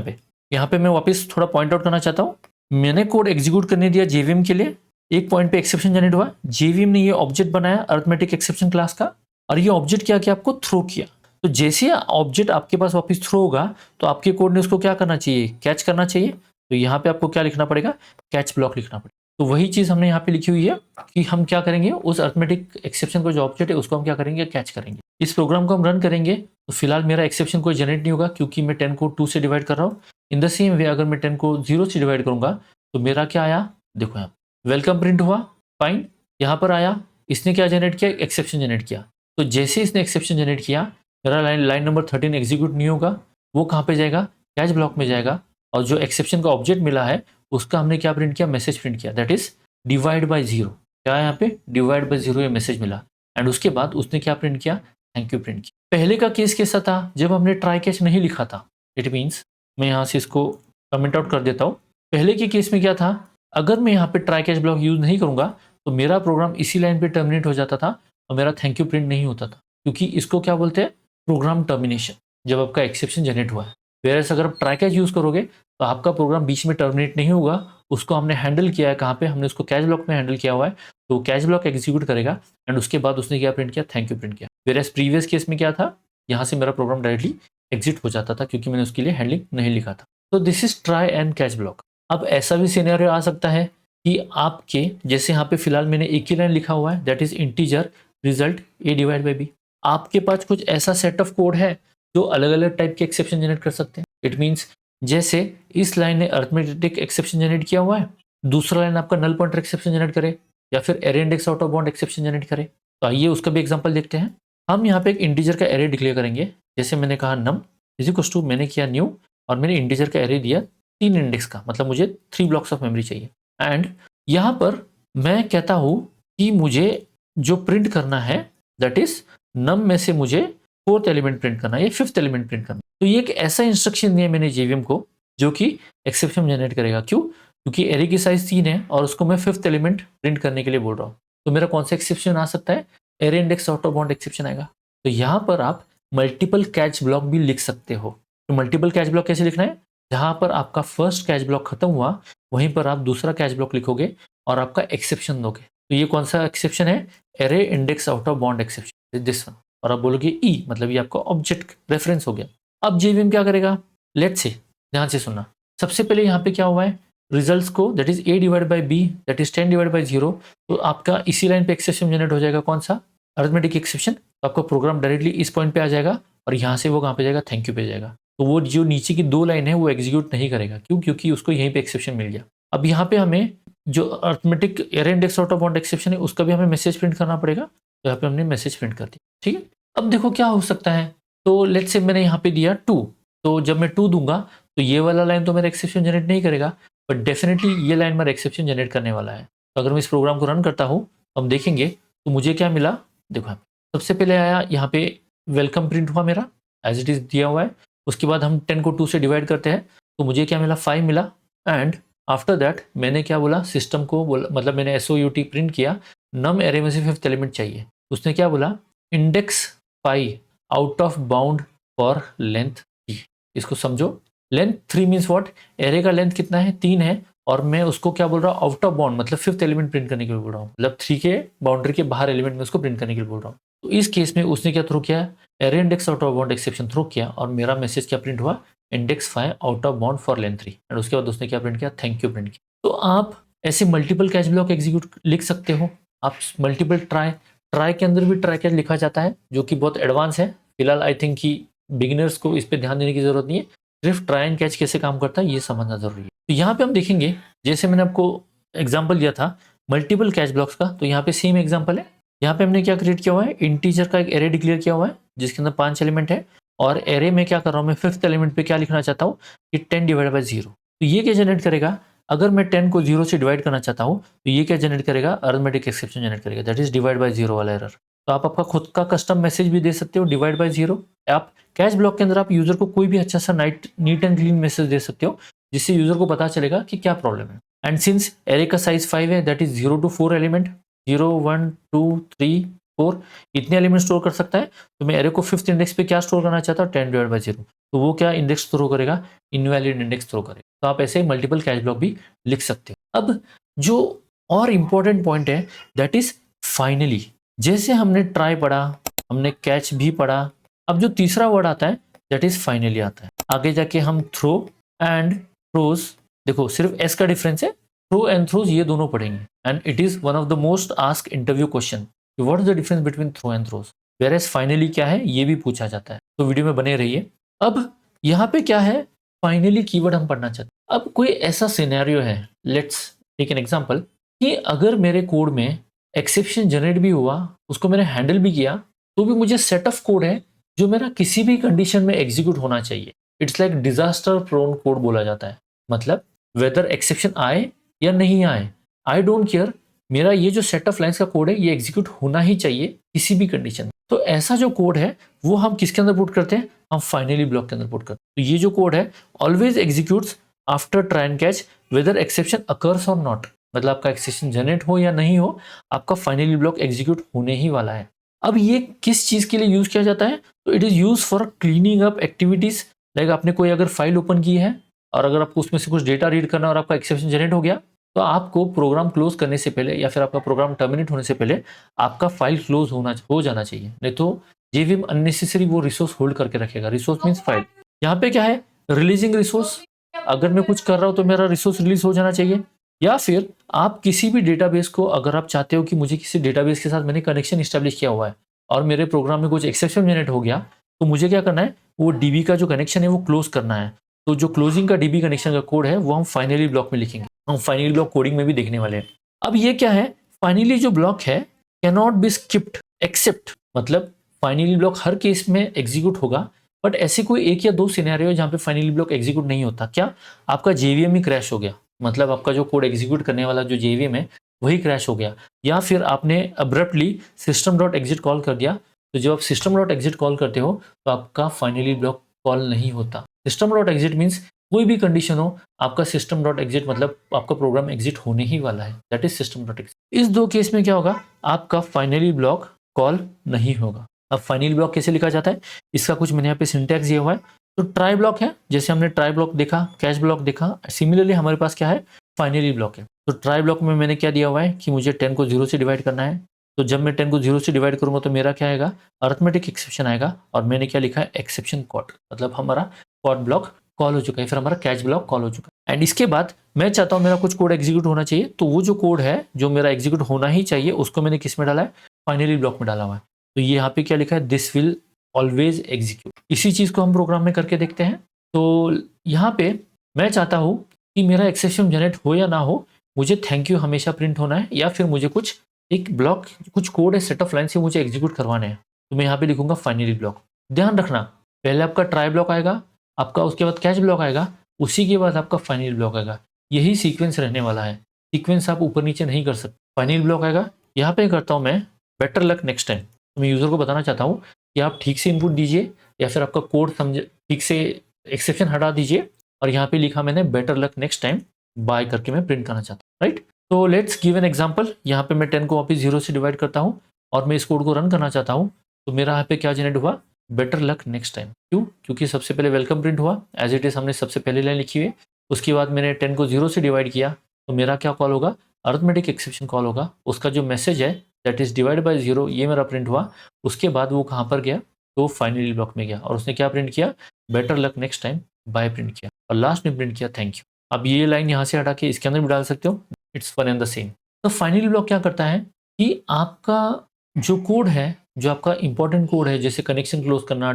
Speaker 1: यहाँ पे मैं वापस थोड़ा पॉइंट आउट करना चाहता हूँ। मैंने कोड एग्जीक्यूट करने दिया जेवीएम के लिए, एक पॉइंट पे एक्सेप्शन जनरेट हुआ, जेवीएम ने ये ऑब्जेक्ट बनाया अरिथमेटिक एक्सेप्शन क्लास का, और ये ऑब्जेक्ट क्या किया, आपको थ्रो किया। तो जैसे ऑब्जेक्ट आपके पास वापस थ्रो होगा तो आपके कोड ने उसको क्या करना चाहिए, कैच करना चाहिए। तो यहाँ पे आपको क्या लिखना पड़ेगा, कैच ब्लॉक लिखना पड़ेगा। तो वही चीज हमने यहाँ पे लिखी हुई है कि हम क्या करेंगे, उस अरिथमेटिक एक्सेप्शन को जो ऑब्जेक्ट है उसको हम क्या करेंगे, कैच करेंगे। इस प्रोग्राम को हम रन करेंगे तो फिलहाल मेरा एक्सेप्शन कोई जनरेट नहीं होगा क्योंकि मैं 10 को 2 से डिवाइड कर रहा हूँ। इन द सेम वे अगर मैं 10 को 0 से डिवाइड करूंगा तो मेरा क्या आया, देखो यहाँ वेलकम प्रिंट हुआ, फाइन। यहाँ पर आया, इसने क्या जनरेट किया, एक्सेप्शन जनरेट किया। तो जैसे इसने एक्सेप्शन जनरेट किया, मेरा लाइन नंबर 13 एग्जीक्यूट नहीं होगा, वो कहाँ पे जाएगा, कैच ब्लॉक में जाएगा। और जो एक्सेप्शन का ऑब्जेक्ट मिला है उसका हमने क्या प्रिंट किया, मैसेज प्रिंट किया, दैट इज डिवाइड बाय 0। क्या है यहाँ पे, डिवाइड बाय 0 ये मैसेज मिला। एंड उसके बाद उसने क्या प्रिंट किया, थैंक यू प्रिंट किया। पहले का केस कैसा था, जब हमने ट्राई कैच नहीं लिखा था। इट मीन्स मैं यहाँ से इसको कमेंट आउट कर देता हूँ। पहले के केस में क्या था, अगर मैं यहाँ पे ट्राई कैच ब्लॉक यूज नहीं करूंगा तो मेरा प्रोग्राम इसी लाइन पे टर्मिनेट हो जाता था और मेरा थैंक यू प्रिंट नहीं होता था, क्योंकि इसको क्या बोलते हैं, प्रोग्राम टर्मिनेशन, जब आपका एक्सेप्शन जनरेट हुआ है। वेरएस अगर आप ट्राई कैच यूज करोगे तो आपका प्रोग्राम बीच में टर्मिनेट नहीं होगा, उसको हमने हैंडल किया है, कहाँ पे, हमने उसको कैच ब्लॉक में हैंडल किया हुआ है। तो कैच ब्लॉक एग्जीक्यूट करेगा एंड उसके बाद उसने क्या प्रिंट किया, थैंक यू प्रिंट किया। वेरएस प्रीवियस केस में क्या था, यहाँ से मेरा प्रोग्राम डायरेक्टली एग्जिट हो जाता था क्योंकि मैंने उसके लिए हैंडलिंग नहीं लिखा था। तो this is try and catch block. अब ऐसा भी सिनेरियो आ सकता है कि आपके जैसे यहाँ पे फिलहाल मैंने एक ही लाइन लिखा हुआ है, that is integer result a divide by b. आपके पास कुछ ऐसा सेट ऑफ कोड है जो अलग अलग टाइप के एक्सेप्शन जनरेट कर सकते हैं। इट मीन्स जैसे इस लाइन ने अरिथमेटिक एक्सेप्शन जनरेट किया हुआ है, दूसरा लाइन आपका नल पॉइंटर एक्सेप्शन जनरेट करे या फिर array index out of bound exception generate करे। तो आइए उसका भी एग्जांपल देखते हैं। हम यहाँ पे एक इंटीजर का एरे डिक्लेयर करेंगे, जैसे मैंने कहा नम इज इक्वल टू, मैंने किया न्यू और मैंने इंटीजर का एरे दिया 3 इंडेक्स का, मतलब मुझे 3 ब्लॉक्स ऑफ मेमोरी चाहिए। एंड यहाँ पर मैं कहता हूँ कि मुझे जो प्रिंट करना है दैट इज नम में से मुझे 4th एलिमेंट प्रिंट करना है या 5th एलिमेंट प्रिंट करना है। तो ये एक ऐसा इंस्ट्रक्शन दिया मैंने जेवीएम को जो कि एक्सेप्शन जनरेट करेगा। क्यों, क्योंकि एरे की साइज 3 है और उसको मैं 5th एलिमेंट प्रिंट करने के लिए बोल रहा हूँ। तो मेरा कौन सा एक्सेप्शन आ सकता है, array index out of bound exception आएगा। तो यहाँ पर आप मल्टीपल कैच ब्लॉक भी लिख सकते हो। तो मल्टीपल कैच ब्लॉक कैसे लिखना है, जहाँ पर आपका फर्स्ट कैच ब्लॉक खत्म हुआ वहीं पर आप दूसरा कैच ब्लॉक लिखोगे और आपका एक्सेप्शन दोगे। तो ये कौन सा एक्सेप्शन है, array index out of bound exception, this one. और आप बोलोगे ई, मतलब ये आपका ऑब्जेक्ट रेफरेंस हो गया। अब जेवीएम क्या करेगा, लेट्स से, ध्यान से सुनना। सबसे पहले यहाँ पे क्या हुआ है, रिजल्ट्स को that is a divide by b that is 10 divide by 0। तो आपका इसी लाइन पे एक्सेप्शन जनरेट हो जाएगा, कौन सा, अरिथमेटिक एक्सेप्शन। तो आपका प्रोग्राम डायरेक्टली इस पॉइंट पे आ जाएगा और यहाँ से वो कहाँ पे जाएगा, थैंक यू पे जाएगा। तो वो जो नीचे की 2 लाइन है वो एग्जीक्यूट नहीं करेगा। क्यों, क्योंकि उसको यहीं पे एक्सेप्शन मिल गया। अब यहाँ पे हमें जो arithmetic array index out of bound exception है उसका भी हमें मैसेज प्रिंट करना पड़ेगा। तो यहाँ पे हमने मैसेज प्रिंट कर दिया, ठीक है। अब देखो क्या हो सकता है, तो लेट्स से मैंने यहाँ पे दिया 2, तो जब मैं 2 दूंगा तो ये वाला लाइन तो मेरा एक्सेप्शन जनरेट नहीं करेगा, बट डेफिनेटली ये लाइन मेरा एक्सेप्शन जनरेट करने वाला है। तो अगर मैं इस प्रोग्राम को रन करता हूँ तो हम देखेंगे तो मुझे क्या मिला, देखो सबसे पहले आया यहाँ पे वेलकम प्रिंट हुआ मेरा, एज इट इज दिया हुआ है। उसके बाद हम 10 को 2 से डिवाइड करते हैं तो मुझे क्या मिला, 5 मिला। एंड आफ्टर दैट मैंने क्या बोला, सिस्टम को बोला, मतलब मैंने SOUT प्रिंट किया, नम एरे में से 5th एलिमेंट चाहिए। उसने क्या बोला, index 5 out of bound for length 3। इसको समझो, लेंथ 3 मीन्स व्हाट, एरे का लेंथ कितना है, 3 है, और मैं उसको क्या बोल रहा हूँ, आउट ऑफ बाउंड मतलब 5th एलिमेंट प्रिंट करने के लिए बोल रहा हूँ, मतलब 3 के बाउंड्री के बाहर एलिमेंट में उसको प्रिंट करने के लिए बोल रहा हूँ। तो इस केस में उसने क्या थ्रो किया, array index out of bound exception throw किया और मेरा मैसेज क्या प्रिंट हुआ, index 5 out of bound for length 3। And उसके बाद उसने क्या प्रिंट किया, थैंक यू प्रिंट किया। तो आप ऐसे मल्टीपल कैच ब्लॉक एग्जीक्यूट लिख सकते हो। आप मल्टीपल ट्राई के अंदर भी ट्राई कैच लिखा जाता है जो कि बहुत एडवांस है। फिलहाल आई थिंक कि बिगिनर्स को इस पर ध्यान देने की जरूरत नहीं है, सिर्फ ट्राई एंड कैच कैसे काम करता है ये समझना जरूरी है। तो यहाँ पे हम देखेंगे, जैसे मैंने आपको एग्जाम्पल दिया था, मल्टीपल कैच ब्लॉक्स का, तो यहाँ पे सेम एग्जांपल है। यहाँ पे हमने क्या क्रिएट किया हुआ है, इंटीजर का एक एरे डिक्लेयर किया हुआ है जिसके अंदर 5 एलिमेंट है, और एरे में क्या कर रहा हूँ मैं, 5th एलिमेंट पे क्या लिखना चाहता हूँ कि 10 डिवाइड बाई 0। तो ये क्या जनरेट करेगा, अगर मैं 10 को 0 से डिवाइड करना चाहता हूँ तो ये क्या जनरेट करेगा, अरिथमेटिक एक्सेप्शन जनरेट करेगा, दैट इज डिवाइड बाई 0 वाला एरर। तो आप आपका खुद का कस्टम मैसेज भी दे सकते हो, डिवाइड बाई 0। आप कैच ब्लॉक के अंदर आप यूजर को कोई भी अच्छा सा नीट एंड क्लीन मैसेज दे सकते हो जिससे यूजर को पता चलेगा कि क्या प्रॉब्लम है। एंड सिंस एरे का साइज 5 है, दैट इज 0 to 4 एलिमेंट, 0 1 2 3 4 इतने एलिमेंट स्टोर कर सकता है। तो मैं एरे को 5th इंडेक्स पे क्या स्टोर करना चाहता हूँ, 10 डिवाइड बाई 0। तो वो क्या इंडेक्स थ्रो करेगा, इनवैलिड इंडेक्स थ्रो करेगा। तो आप ऐसे मल्टीपल कैच ब्लॉक भी लिख सकते हो। अब जो और इंपॉर्टेंट पॉइंट है दैट इज फाइनली। जैसे हमने ट्राई पढ़ा, हमने कैच भी पढ़ा, अब जो तीसरा वर्ड आता है दैट इज फाइनली आता है। आगे जाके हम थ्रो एंड थ्रोज, देखो सिर्फ एस का डिफरेंस है, थ्रो एंड थ्रोज ये दोनों पढ़ेंगे। And it is one of the most ask interview question, what is the difference between throw and throws, whereas finally क्या है ये भी पूछा जाता है। तो वीडियो में बने रहिए। अब यहाँ पे क्या है, फाइनली कीवर्ड हम पढ़ना चाहते हैं। अब कोई ऐसा सिनेरियो है, लेट्स टेक एन एग्जांपल, कि अगर मेरे कोड में एक्सेप्शन जनरेट भी हुआ, उसको मैंने हैंडल भी किया, तो भी मुझे सेट ऑफ कोड है जो मेरा किसी भी कंडीशन में एग्जीक्यूट होना चाहिए। It's like disaster prone code बोला जाता है। मतलब वेदर एक्सेप्शन आए या नहीं आए, आई डोंट केयर, मेरा ये जो सेट ऑफ लाइन्स का कोड है ये एग्जीक्यूट होना ही चाहिए किसी भी कंडीशन में। तो ऐसा जो कोड है वो हम किसके अंदर पुट करते हैं, हम फाइनली ब्लॉक के अंदर पुट करते हैं। तो ये जो कोड है always executes after try and catch whether exception occurs और नॉट, मतलब आपका एक्सेप्शन जनरेट हो या नहीं हो, आपका फाइनली ब्लॉक एग्जीक्यूट होने ही वाला है। अब ये किस चीज के लिए यूज किया जाता है, तो it is use for cleaning up activities. Like आपने कोई अगर फाइल ओपन की है और अगर आपको उसमें से कुछ डेटा रीड करना और आपका एक्सेप्शन जनरेट हो गया, तो आपको प्रोग्राम क्लोज करने से पहले या फिर आपका प्रोग्राम टर्मिनेट होने से पहले आपका फाइल क्लोज हो जाना चाहिए, नहीं तो जेवीएम अननेसेसरी वो रिसोर्स होल्ड करके रखेगा। Resource means file. यहाँ पे क्या है, रिलीजिंग रिसोर्स, अगर मैं कुछ कर रहा हूँ तो मेरा रिसोर्स रिलीज हो जाना चाहिए। या फिर आप किसी भी डेटाबेस को, अगर आप चाहते हो कि मुझे किसी डेटाबेस के साथ मैंने कनेक्शन इस्टेब्लिश किया हुआ है और मेरे प्रोग्राम में कुछ एक्सेप्शन जनरेट हो गया, तो मुझे क्या करना है, वो डीबी का जो कनेक्शन है वो क्लोज करना है। तो जो क्लोजिंग का डीबी कनेक्शन का कोड है वो हम फाइनली ब्लॉक में लिखेंगे, हम फाइनली ब्लॉक कोडिंग में भी देखने वाले हैं। अब ये क्या है, फाइनली जो ब्लॉक है कैनॉट बी स्किप्ड एक्सेप्ट, मतलब फाइनली ब्लॉक हर केस में एग्जीक्यूट होगा, बट ऐसे कोई एक या दो सिनेरियो जहाँ पे फाइनली ब्लॉक एग्जीक्यूट नहीं होता। क्या, आपका जेवीएम ही क्रैश हो गया, मतलब आपका जो कोड एग्जीक्यूट करने वाला जो जेवीएम है वही क्रैश हो गया, या फिर आपने abruptly system dot exit call कर दिया। तो जब आप सिस्टम डॉट एग्जिट कॉल करते हो तो आपका फाइनली ब्लॉक कॉल नहीं होता। सिस्टम डॉट एग्जिट मीन्स कोई भी कंडीशन हो, आपका सिस्टम डॉट एग्जिट मतलब आपका प्रोग्राम एग्जिट होने ही वाला है, that is system dot exit. इस दो केस में क्या होगा, आपका फाइनली ब्लॉक कॉल नहीं होगा। अब फाइनली ब्लॉक कैसे लिखा जाता है, इसका कुछ मैंने यहाँ पे सिंटैक्स दिया हुआ है। तो ट्राई ब्लॉक है, जैसे हमने ट्राई ब्लॉक देखा, कैच ब्लॉक देखा, सिमिलरली हमारे पास क्या है, फाइनली ब्लॉक है। तो ट्राई ब्लॉक में मैंने क्या दिया हुआ है कि मुझे 10 को 0 से डिवाइड करना है। तो जब मैं 10 को 0 से डिवाइड करूंगा तो मेरा क्या आएगा, अरिथमेटिक एक्सेप्शन आएगा, और मैंने क्या लिखा है, एक्सेप्शन कॉट, मतलब हमारा कॉट ब्लॉक कॉल हो चुका है, फिर हमारा कैच ब्लॉक कॉल हो चुका है। एंड इसके बाद मैं चाहता हूँ मेरा कुछ कोड एग्जीक्यूट होना चाहिए, तो वो जो कोड है जो मेरा एग्जीक्यूट होना ही चाहिए उसको मैंने किस में डाला है, फाइनली ब्लॉक में डाला हुआ है। तो ये यहाँ पे क्या लिखा है, दिस विल ऑलवेज एग्जीक्यूट। इसी चीज को हम प्रोग्राम में करके देखते हैं। तो यहाँ पे मैं चाहता हूँ कि मेरा एक्सेप्शन जनरेट हो या ना हो, मुझे थैंक यू हमेशा प्रिंट होना है, या फिर मुझे कुछ एक ब्लॉक, कुछ कोड है, सेट ऑफ लाइन से मुझे एग्जीक्यूट करवाने हैं। तो मैं यहाँ पे लिखूंगा फाइनली ब्लॉक। ध्यान रखना, पहले आपका ट्राई ब्लॉक आएगा, आपका उसके बाद कैच ब्लॉक आएगा, उसी के बाद आपका फाइनली ब्लॉक आएगा। यही सीक्वेंस रहने वाला है, सीक्वेंस आप ऊपर नीचे नहीं कर सकते। फाइनली ब्लॉक आएगा, यहाँ पे करता हूँ मैं बेटर लक नेक्स्ट टाइम। तो मैं यूजर को बताना चाहता हूँ कि आप ठीक से इनपुट दीजिए, या फिर आपका कोड समझे ठीक से, एक्सेप्शन हटा दीजिए, और यहाँ पे लिखा मैंने better luck next time bye करके मैं प्रिंट करना चाहता हूँ, राइट। तो लेट्स गिव एन एग्जांपल। यहाँ पे मैं 10 को वापस 0 से डिवाइड करता हूँ और मैं इस कोड को रन करना चाहता हूँ। तो मेरा यहाँ पे क्या जनरेट हुआ, बेटर लक नेक्स्ट टाइम। क्यों, क्योंकि सबसे पहले वेलकम प्रिंट हुआ, एज इट इज हमने सबसे पहले लाइन लिखी हुई है। उसके बाद मैंने 10 को 0 से डिवाइड किया, तो मेरा क्या कॉल होगा, अरिथमेटिक एक्सेप्शन कॉल होगा। उसका जो मैसेज है दैट इज डिवाइड बाय 0, ये मेरा प्रिंट हुआ। उसके बाद वो कहाँ पर गया, तो फाइनली ब्लॉक में गया, और उसने क्या प्रिंट किया, better luck next time bye print किया, और लास्ट में प्रिंट किया थैंक यू। अब ये लाइन यहाँ से हटा के इसके अंदर भी डाल सकते हो, it's one and the same. तो फाइनली ब्लॉक क्या करता है कि आपका जो कोड है, जो आपका इंपॉर्टेंट कोड है, जैसे कनेक्शन क्लोज करना,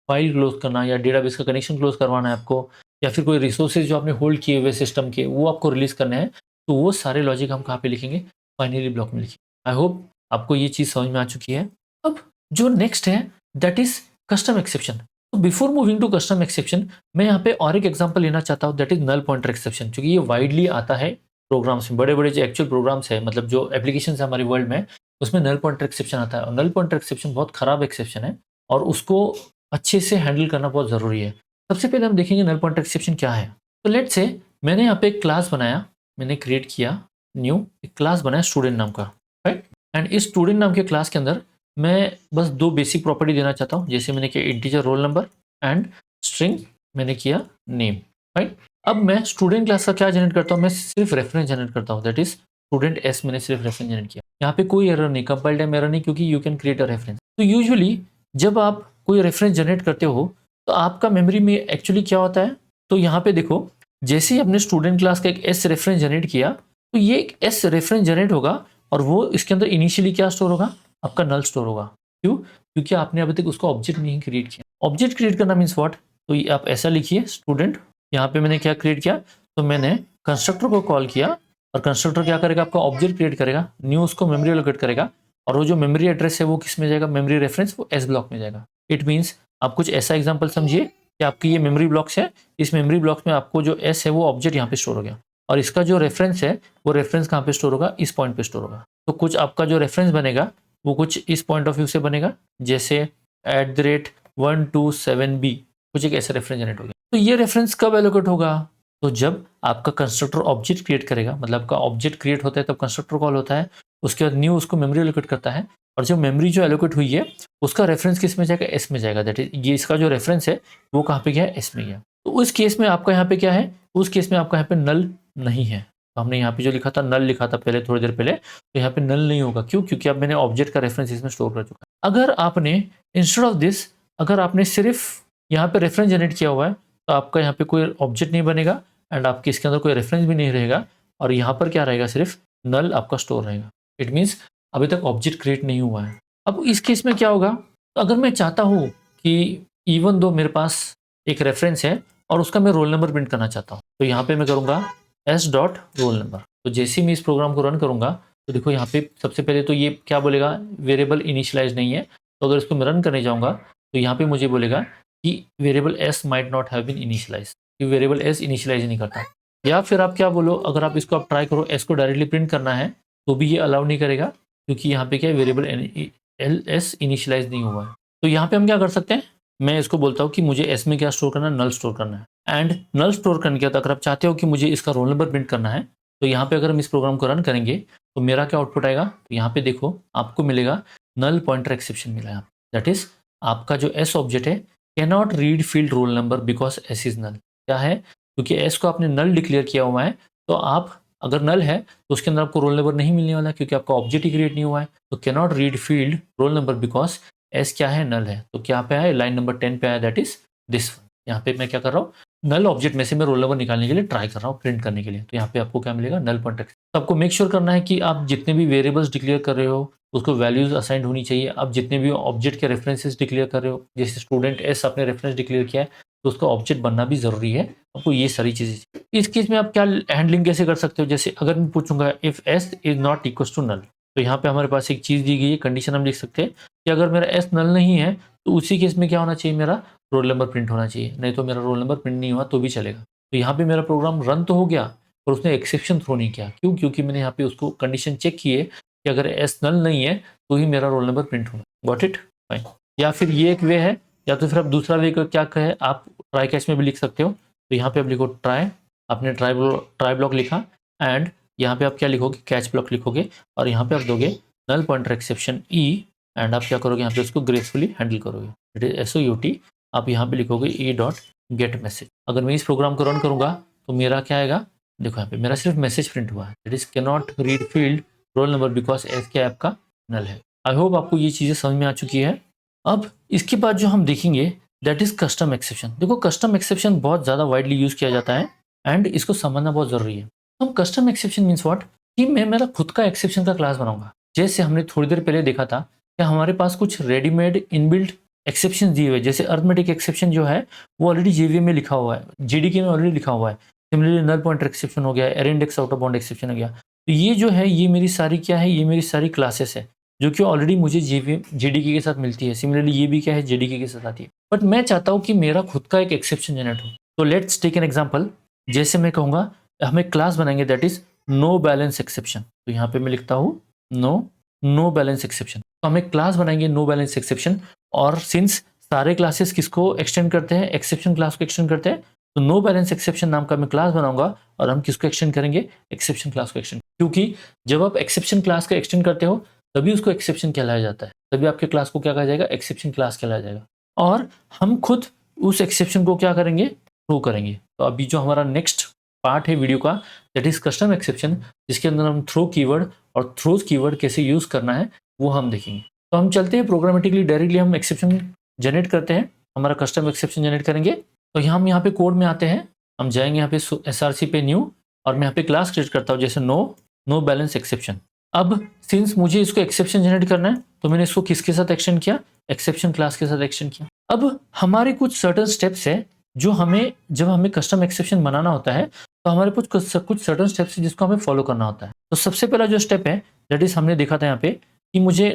Speaker 1: फाइल क्लोज करना, या डेटाबेस का कनेक्शन क्लोज करवाना है आपको, या फिर कोई रिसोर्सेज जो आपने होल्ड किए हुए सिस्टम के वो आपको रिलीज करने हैं, तो वो सारे लॉजिक हम कहाँ पे लिखेंगे, बाइनरी ब्लॉक में लिखिए। आई होप आपको ये चीज़ समझ में आ चुकी है। अब जो नेक्स्ट है दैट इज़ कस्टम एक्सेप्शन। तो before moving to custom exception मैं यहाँ पे और एक एग्जांपल लेना चाहता हूँ that is null pointer exception, क्योंकि ये वाइडली आता है प्रोग्राम्स में, बड़े-बड़े जो एक्चुअल प्रोग्राम्स है, मतलब जो एप्लीकेशंस है हमारे वर्ल्ड में, उसमें नल पॉइंटर एक्सेप्शन आता है और नल पॉइंटर एक्सेप्शन बहुत खराब एक्सेप्शन है और उसको अच्छे से हैंडल करना बहुत ज़रूरी है। सबसे पहले हम देखेंगे नल पॉइंटर एक्सेप्शन क्या है। तो लेट्स से मैंने यहाँ पे एक क्लास बनाया, मैंने क्रिएट किया न्यू एक क्लास बनाया स्टूडेंट नाम का, राइट? एंड इस स्टूडेंट नाम के क्लास के अंदर मैं बस 2 बेसिक प्रॉपर्टी देना चाहता हूँ, जैसे मैंने किया integer roll number and string मैंने किया नेम, राइट? अब मैं स्टूडेंट क्लास का क्या जनरेट करता हूँ, मैं सिर्फ रेफरेंस जनरेट करता हूँ, दैट इज स्टूडेंट एस मैंने सिर्फ रेफरेंस जनरेट किया। यहाँ पे कोई एरर नहीं, कंपाइल टाइम एरर नहीं, क्योंकि you can create a reference. तो यूजुअली जब आप कोई रेफरेंस जनरेट करते हो तो आपका मेमोरी में एक्चुअली क्या होता है, तो यहाँ पे देखो जैसे ही अपने स्टूडेंट क्लास का एक एस रेफरेंस जनरेट किया तो ये एक एस रेफरेंस जनरेट होगा और वो इसके अंदर इनिशियली क्या स्टोर होगा, आपका नल स्टोर होगा। क्यों? क्योंकि आपने अभी तक उसका ऑब्जेक्ट नहीं क्रिएट किया। ऑब्जेक्ट क्रिएट करना मीन्स व्हाट, तो ये आप ऐसा लिखिए स्टूडेंट, यहाँ पे मैंने क्या क्रिएट किया, तो मैंने कंस्ट्रक्टर को कॉल किया और कंस्ट्रक्टर क्या करेगा, आपका ऑब्जेक्ट क्रिएट करेगा, न्यू उसको मेमोरी एलोकेट करेगा और वो जो मेमोरी एड्रेस है वो किस में जाएगा, मेमोरी रेफरेंस वो एस ब्लॉक में जाएगा। इट मीन्स आप कुछ ऐसा एग्जाम्पल समझिए कि आपकी ये मेमोरी ब्लॉक्स है, इस मेमोरी ब्लॉक में आपको जो एस है वो ऑब्जेक्ट यहाँ पे स्टोर हो गया और इसका जो रेफरेंस है वो रेफरेंस कहाँ पे स्टोर होगा, इस पॉइंट पे स्टोर होगा। तो कुछ आपका जो रेफरेंस बनेगा वो कुछ इस पॉइंट ऑफ व्यू से बनेगा, जैसे @127b, कुछ एक ऐसा रेफरेंस जनरेट हो गया। तो ये रेफरेंस कब एलोकेट होगा, तो जब आपका कंस्ट्रक्टर ऑब्जेक्ट क्रिएट करेगा, मतलब आपका ऑब्जेक्ट क्रिएट होता है तब कंस्ट्रक्टर कॉल होता है, उसके बाद न्यू उसको मेमोरी एलोकेट करता है और जो मेमोरी जो एलोकेट हुई है उसका रेफरेंस किस में जाएगा, एस में जाएगा। दैट इज ये इसका जो रेफरेंस है वो कहाँ पे गया, एस में गया। तो उस केस में आपका यहाँ पे क्या है, उस केस में आपका यहाँ पे नल नहीं है। तो हमने यहाँ पे जो लिखा था नल लिखा था पहले थोड़ी देर पहले, तो यहाँ पे नल नहीं होगा। क्यों? क्योंकि अब मैंने ऑब्जेक्ट का रेफरेंस इसमें स्टोर कर चुका है। अगर आपने इंस्टेड ऑफ दिस, अगर आपने सिर्फ यहाँ पे रेफरेंस जनरेट किया हुआ है तो आपका यहाँ पे कोई ऑब्जेक्ट नहीं बनेगा एंड आपके इसके अंदर कोई रेफरेंस भी नहीं रहेगा और यहाँ पर क्या रहेगा, सिर्फ नल आपका स्टोर रहेगा। इट मीन्स अभी तक ऑब्जेक्ट क्रिएट नहीं हुआ है। अब इस केस में क्या होगा, तो अगर मैं चाहता हूँ कि इवन दो मेरे पास एक रेफरेंस है और उसका मैं रोल नंबर प्रिंट करना चाहता हूँ, तो यहाँ पे मैं करूँगा एस डॉट रोल नंबर। तो जैसे ही मैं इस प्रोग्राम को रन करूँगा तो देखो यहाँ पे सबसे पहले तो ये क्या बोलेगा, वेरिएबल इनिशियलाइज नहीं है। तो अगर इसको मैं रन करने जाऊँगा तो यहाँ पे मुझे बोलेगा कि variable S might not have been initialize, कि वेरिएबल एस इनिशियलाइज नहीं करता। या फिर आप क्या बोलो, अगर आप इसको आप ट्राई करो एस को डायरेक्टली प्रिंट करना है तो भी ये अलाउ नहीं करेगा, क्योंकि यहाँ पे क्या है, वेरिएबल एस इनिशियलाइज नहीं हुआ है। तो यहाँ पे हम क्या कर सकते हैं, मैं इसको बोलता हूँ कि मुझे एस में क्या स्टोर करना है, नल स्टोर करना है। एंड नल स्टोर करने के बाद अगर आप चाहते हो कि मुझे इसका रोल नंबर प्रिंट करना है तो यहाँ पे अगर हम इस प्रोग्राम को रन करेंगे तो मेरा क्या आउटपुट आएगा, तो यहाँ पे देखो आपको मिलेगा नल पॉइंटर एक्सेप्शन मिला है। दैट इज आपका जो एस ऑब्जेक्ट है can not read field roll number because S is null. क्या है, क्योंकि एस को आपने नल डिक्लेयर किया हुआ है, तो आप अगर नल है तो उसके अंदर आपको रोल नंबर नहीं मिलने वाला, क्योंकि आपका ऑब्जेक्ट ही क्रिएट नहीं हुआ है। तो can not read field roll number because S क्या है, नल है। तो क्या पे आया, लाइन नंबर 10 पे आया, दैट इज दिस वन। यहाँ पे मैं क्या कर रहा हूँ, नल ऑब्जेक्ट में से मैं रोल नंबर निकालने के लिए ट्राई कर रहा हूँ, प्रिंट करने के लिए। तो यहाँ पे आपको क्या मिलेगा, नल पॉइंटर। तो आपको मेक श्योर करना है कि आप जितने भी वेरिएबल्स डिक्लेयर कर रहे हो उसको वैल्यूज असाइंड होनी चाहिए। आप जितने भी ऑब्जेक्ट के रेफरेंसेस डिक्लेयर कर रहे हो, जैसे स्टूडेंट एस आपने रेफरेंस डिक्लेयर किया है तो उसका ऑब्जेक्ट बनना भी जरूरी है। आपको ये सारी चीजें, इस केस में आप क्या हैंडलिंग कैसे कर सकते हो, जैसे अगर मैं पूछूंगा if S is not equal to null, तो यहाँ पे हमारे पास एक चीज दी गई है, कंडीशन हम लिख सकते हैं कि अगर मेरा एस नल नहीं है तो उसी केस में क्या होना चाहिए, मेरा रोल नंबर प्रिंट होना चाहिए, नहीं तो मेरा रोल नंबर प्रिंट नहीं हुआ तो भी चलेगा। तो यहाँ पे मेरा प्रोग्राम रन तो हो गया पर उसने एक्सेप्शन थ्रो नहीं किया। क्यों? क्योंकि मैंने यहाँ पे उसको कंडीशन चेक की है कि अगर एस नल नहीं है तो ही मेरा रोल नंबर प्रिंट होगा। Got it? फाइन। या फिर ये एक वे है, या तो फिर आप दूसरा वे का क्या कहे, आप ट्राई कैच में भी लिख सकते हो। तो यहाँ पे आप लिखो ट्राई, आपने ट्राई ब्लॉक लिखा एंड यहाँ पे आप क्या लिखोगे, कैच ब्लॉक लिखोगे और यहाँ पे आप दोगे null pointer exception E and आप क्या करोगे, यहाँ पे उसको ग्रेसफुली हैंडल करोगे। इट इज SOUT, आप यहाँ पे लिखोगे ई डॉट गेट मैसेज। अगर मैं इस प्रोग्राम को रन करूँगा तो मेरा क्या आएगा, देखो यहाँ पे मेरा सिर्फ मैसेज प्रिंट हुआ है, it is can not read field roll number because S क्या आपका नल है। आई होप आपको ये चीज़ें समझ में आ चुकी है। अब इसके बाद जो हम देखेंगे दैट इज कस्टम एक्सेप्शन। देखो कस्टम एक्सेप्शन बहुत ज़्यादा वाइडली यूज किया जाता है एंड इसको समझना बहुत ज़रूरी है। तो हम कस्टम एक्सेप्शन मीन्स व्हाट, कि मैं मेरा खुद का एक्सेप्शन का क्लास बनाऊंगा। जैसे हमने थोड़ी देर पहले देखा था कि हमारे पास कुछ रेडीमेड इनबिल्ट एक्सेप्शन दिए हुए, जैसे अर्थमेटिक एक्सेप्शन जो है वो ऑलरेडी JVM में लिखा हुआ है, JDK में ऑलरेडी लिखा हुआ है। सिमिलरली नल पॉइंटर एक्सेप्शन हो गया, array index out of bound exception हो गया, तो ये जो है ये मेरी सारी क्या है, ये मेरी सारी क्लासेस है जो कि ऑलरेडी मुझे जेडीके के साथ मिलती है। सिमिलरली ये भी क्या है, जेडीके के साथ आती है। बट मैं चाहता हूँ कि मेरा खुद का एक एक्सेप्शन जनरेट हो। तो लेट्स टेक एन एग्जांपल। जैसे मैं कहूँगा हम एक क्लास बनाएंगे that is no balance exception. तो यहाँ पे मैं लिखता हूँ नो बैलेंस एक्सेप्शन। तो हम एक क्लास बनाएंगे नो बैलेंस एक्सेप्शन, और सिंस सारे क्लासेस किसको एक्सटेंड करते हैं, एक्सेप्शन क्लास को एक्सटेंड करते हैं, तो नो बैलेंस एक्सेप्शन नाम का मैं क्लास बनाऊंगा और हम किसको एक्सटेंड करेंगे, एक्सेप्शन क्लास को एक्सटेंड। क्योंकि जब आप एक्सेप्शन क्लास को एक्सटेंड करते हो तभी उसको एक्सेप्शन कहलाया जाता है, तभी आपके क्लास को क्या कहा जाएगा, एक्सेप्शन क्लास कहलाया जाएगा। और हम खुद उस एक्सेप्शन को क्या करेंगे, थ्रो करेंगे। तो अभी जो हमारा नेक्स्ट पार्ट है वीडियो का दैट इज कस्टम एक्सेप्शन, जिसके अंदर हम थ्रो कीवर्ड और थ्रोज कीवर्ड कैसे यूज करना है वो हम देखेंगे। तो हम चलते हैं प्रोग्रामेटिकली, डायरेक्टली हम एक्सेप्शन जनरेट करते हैं, हमारा कस्टम एक्सेप्शन जनरेट करेंगे। तो हम यहाँ पे कोड में आते हैं, हम जाएंगे यहाँ पे SRC पे न्यू, और मैं यहाँ पे क्लास क्रिएट करता हूँ जैसे नो बैलेंस एक्सेप्शन। अब सिंस मुझे इसको एक्सेप्शन जनरेट करना है तो मैंने इसको किसके साथ एक्सटेंड किया, एक्सेप्शन क्लास के साथ एक्सटेंड किया। अब हमारे कुछ सर्टन स्टेप्स है जो हमें, जब हमें कस्टम एक्सेप्शन बनाना होता है तो हमारे कुछ सर्टन स्टेप्स है जिसको हमें फॉलो करना होता है। तो सबसे पहला जो स्टेप है दैट इज हमने देखा था यहाँ पे कि मुझे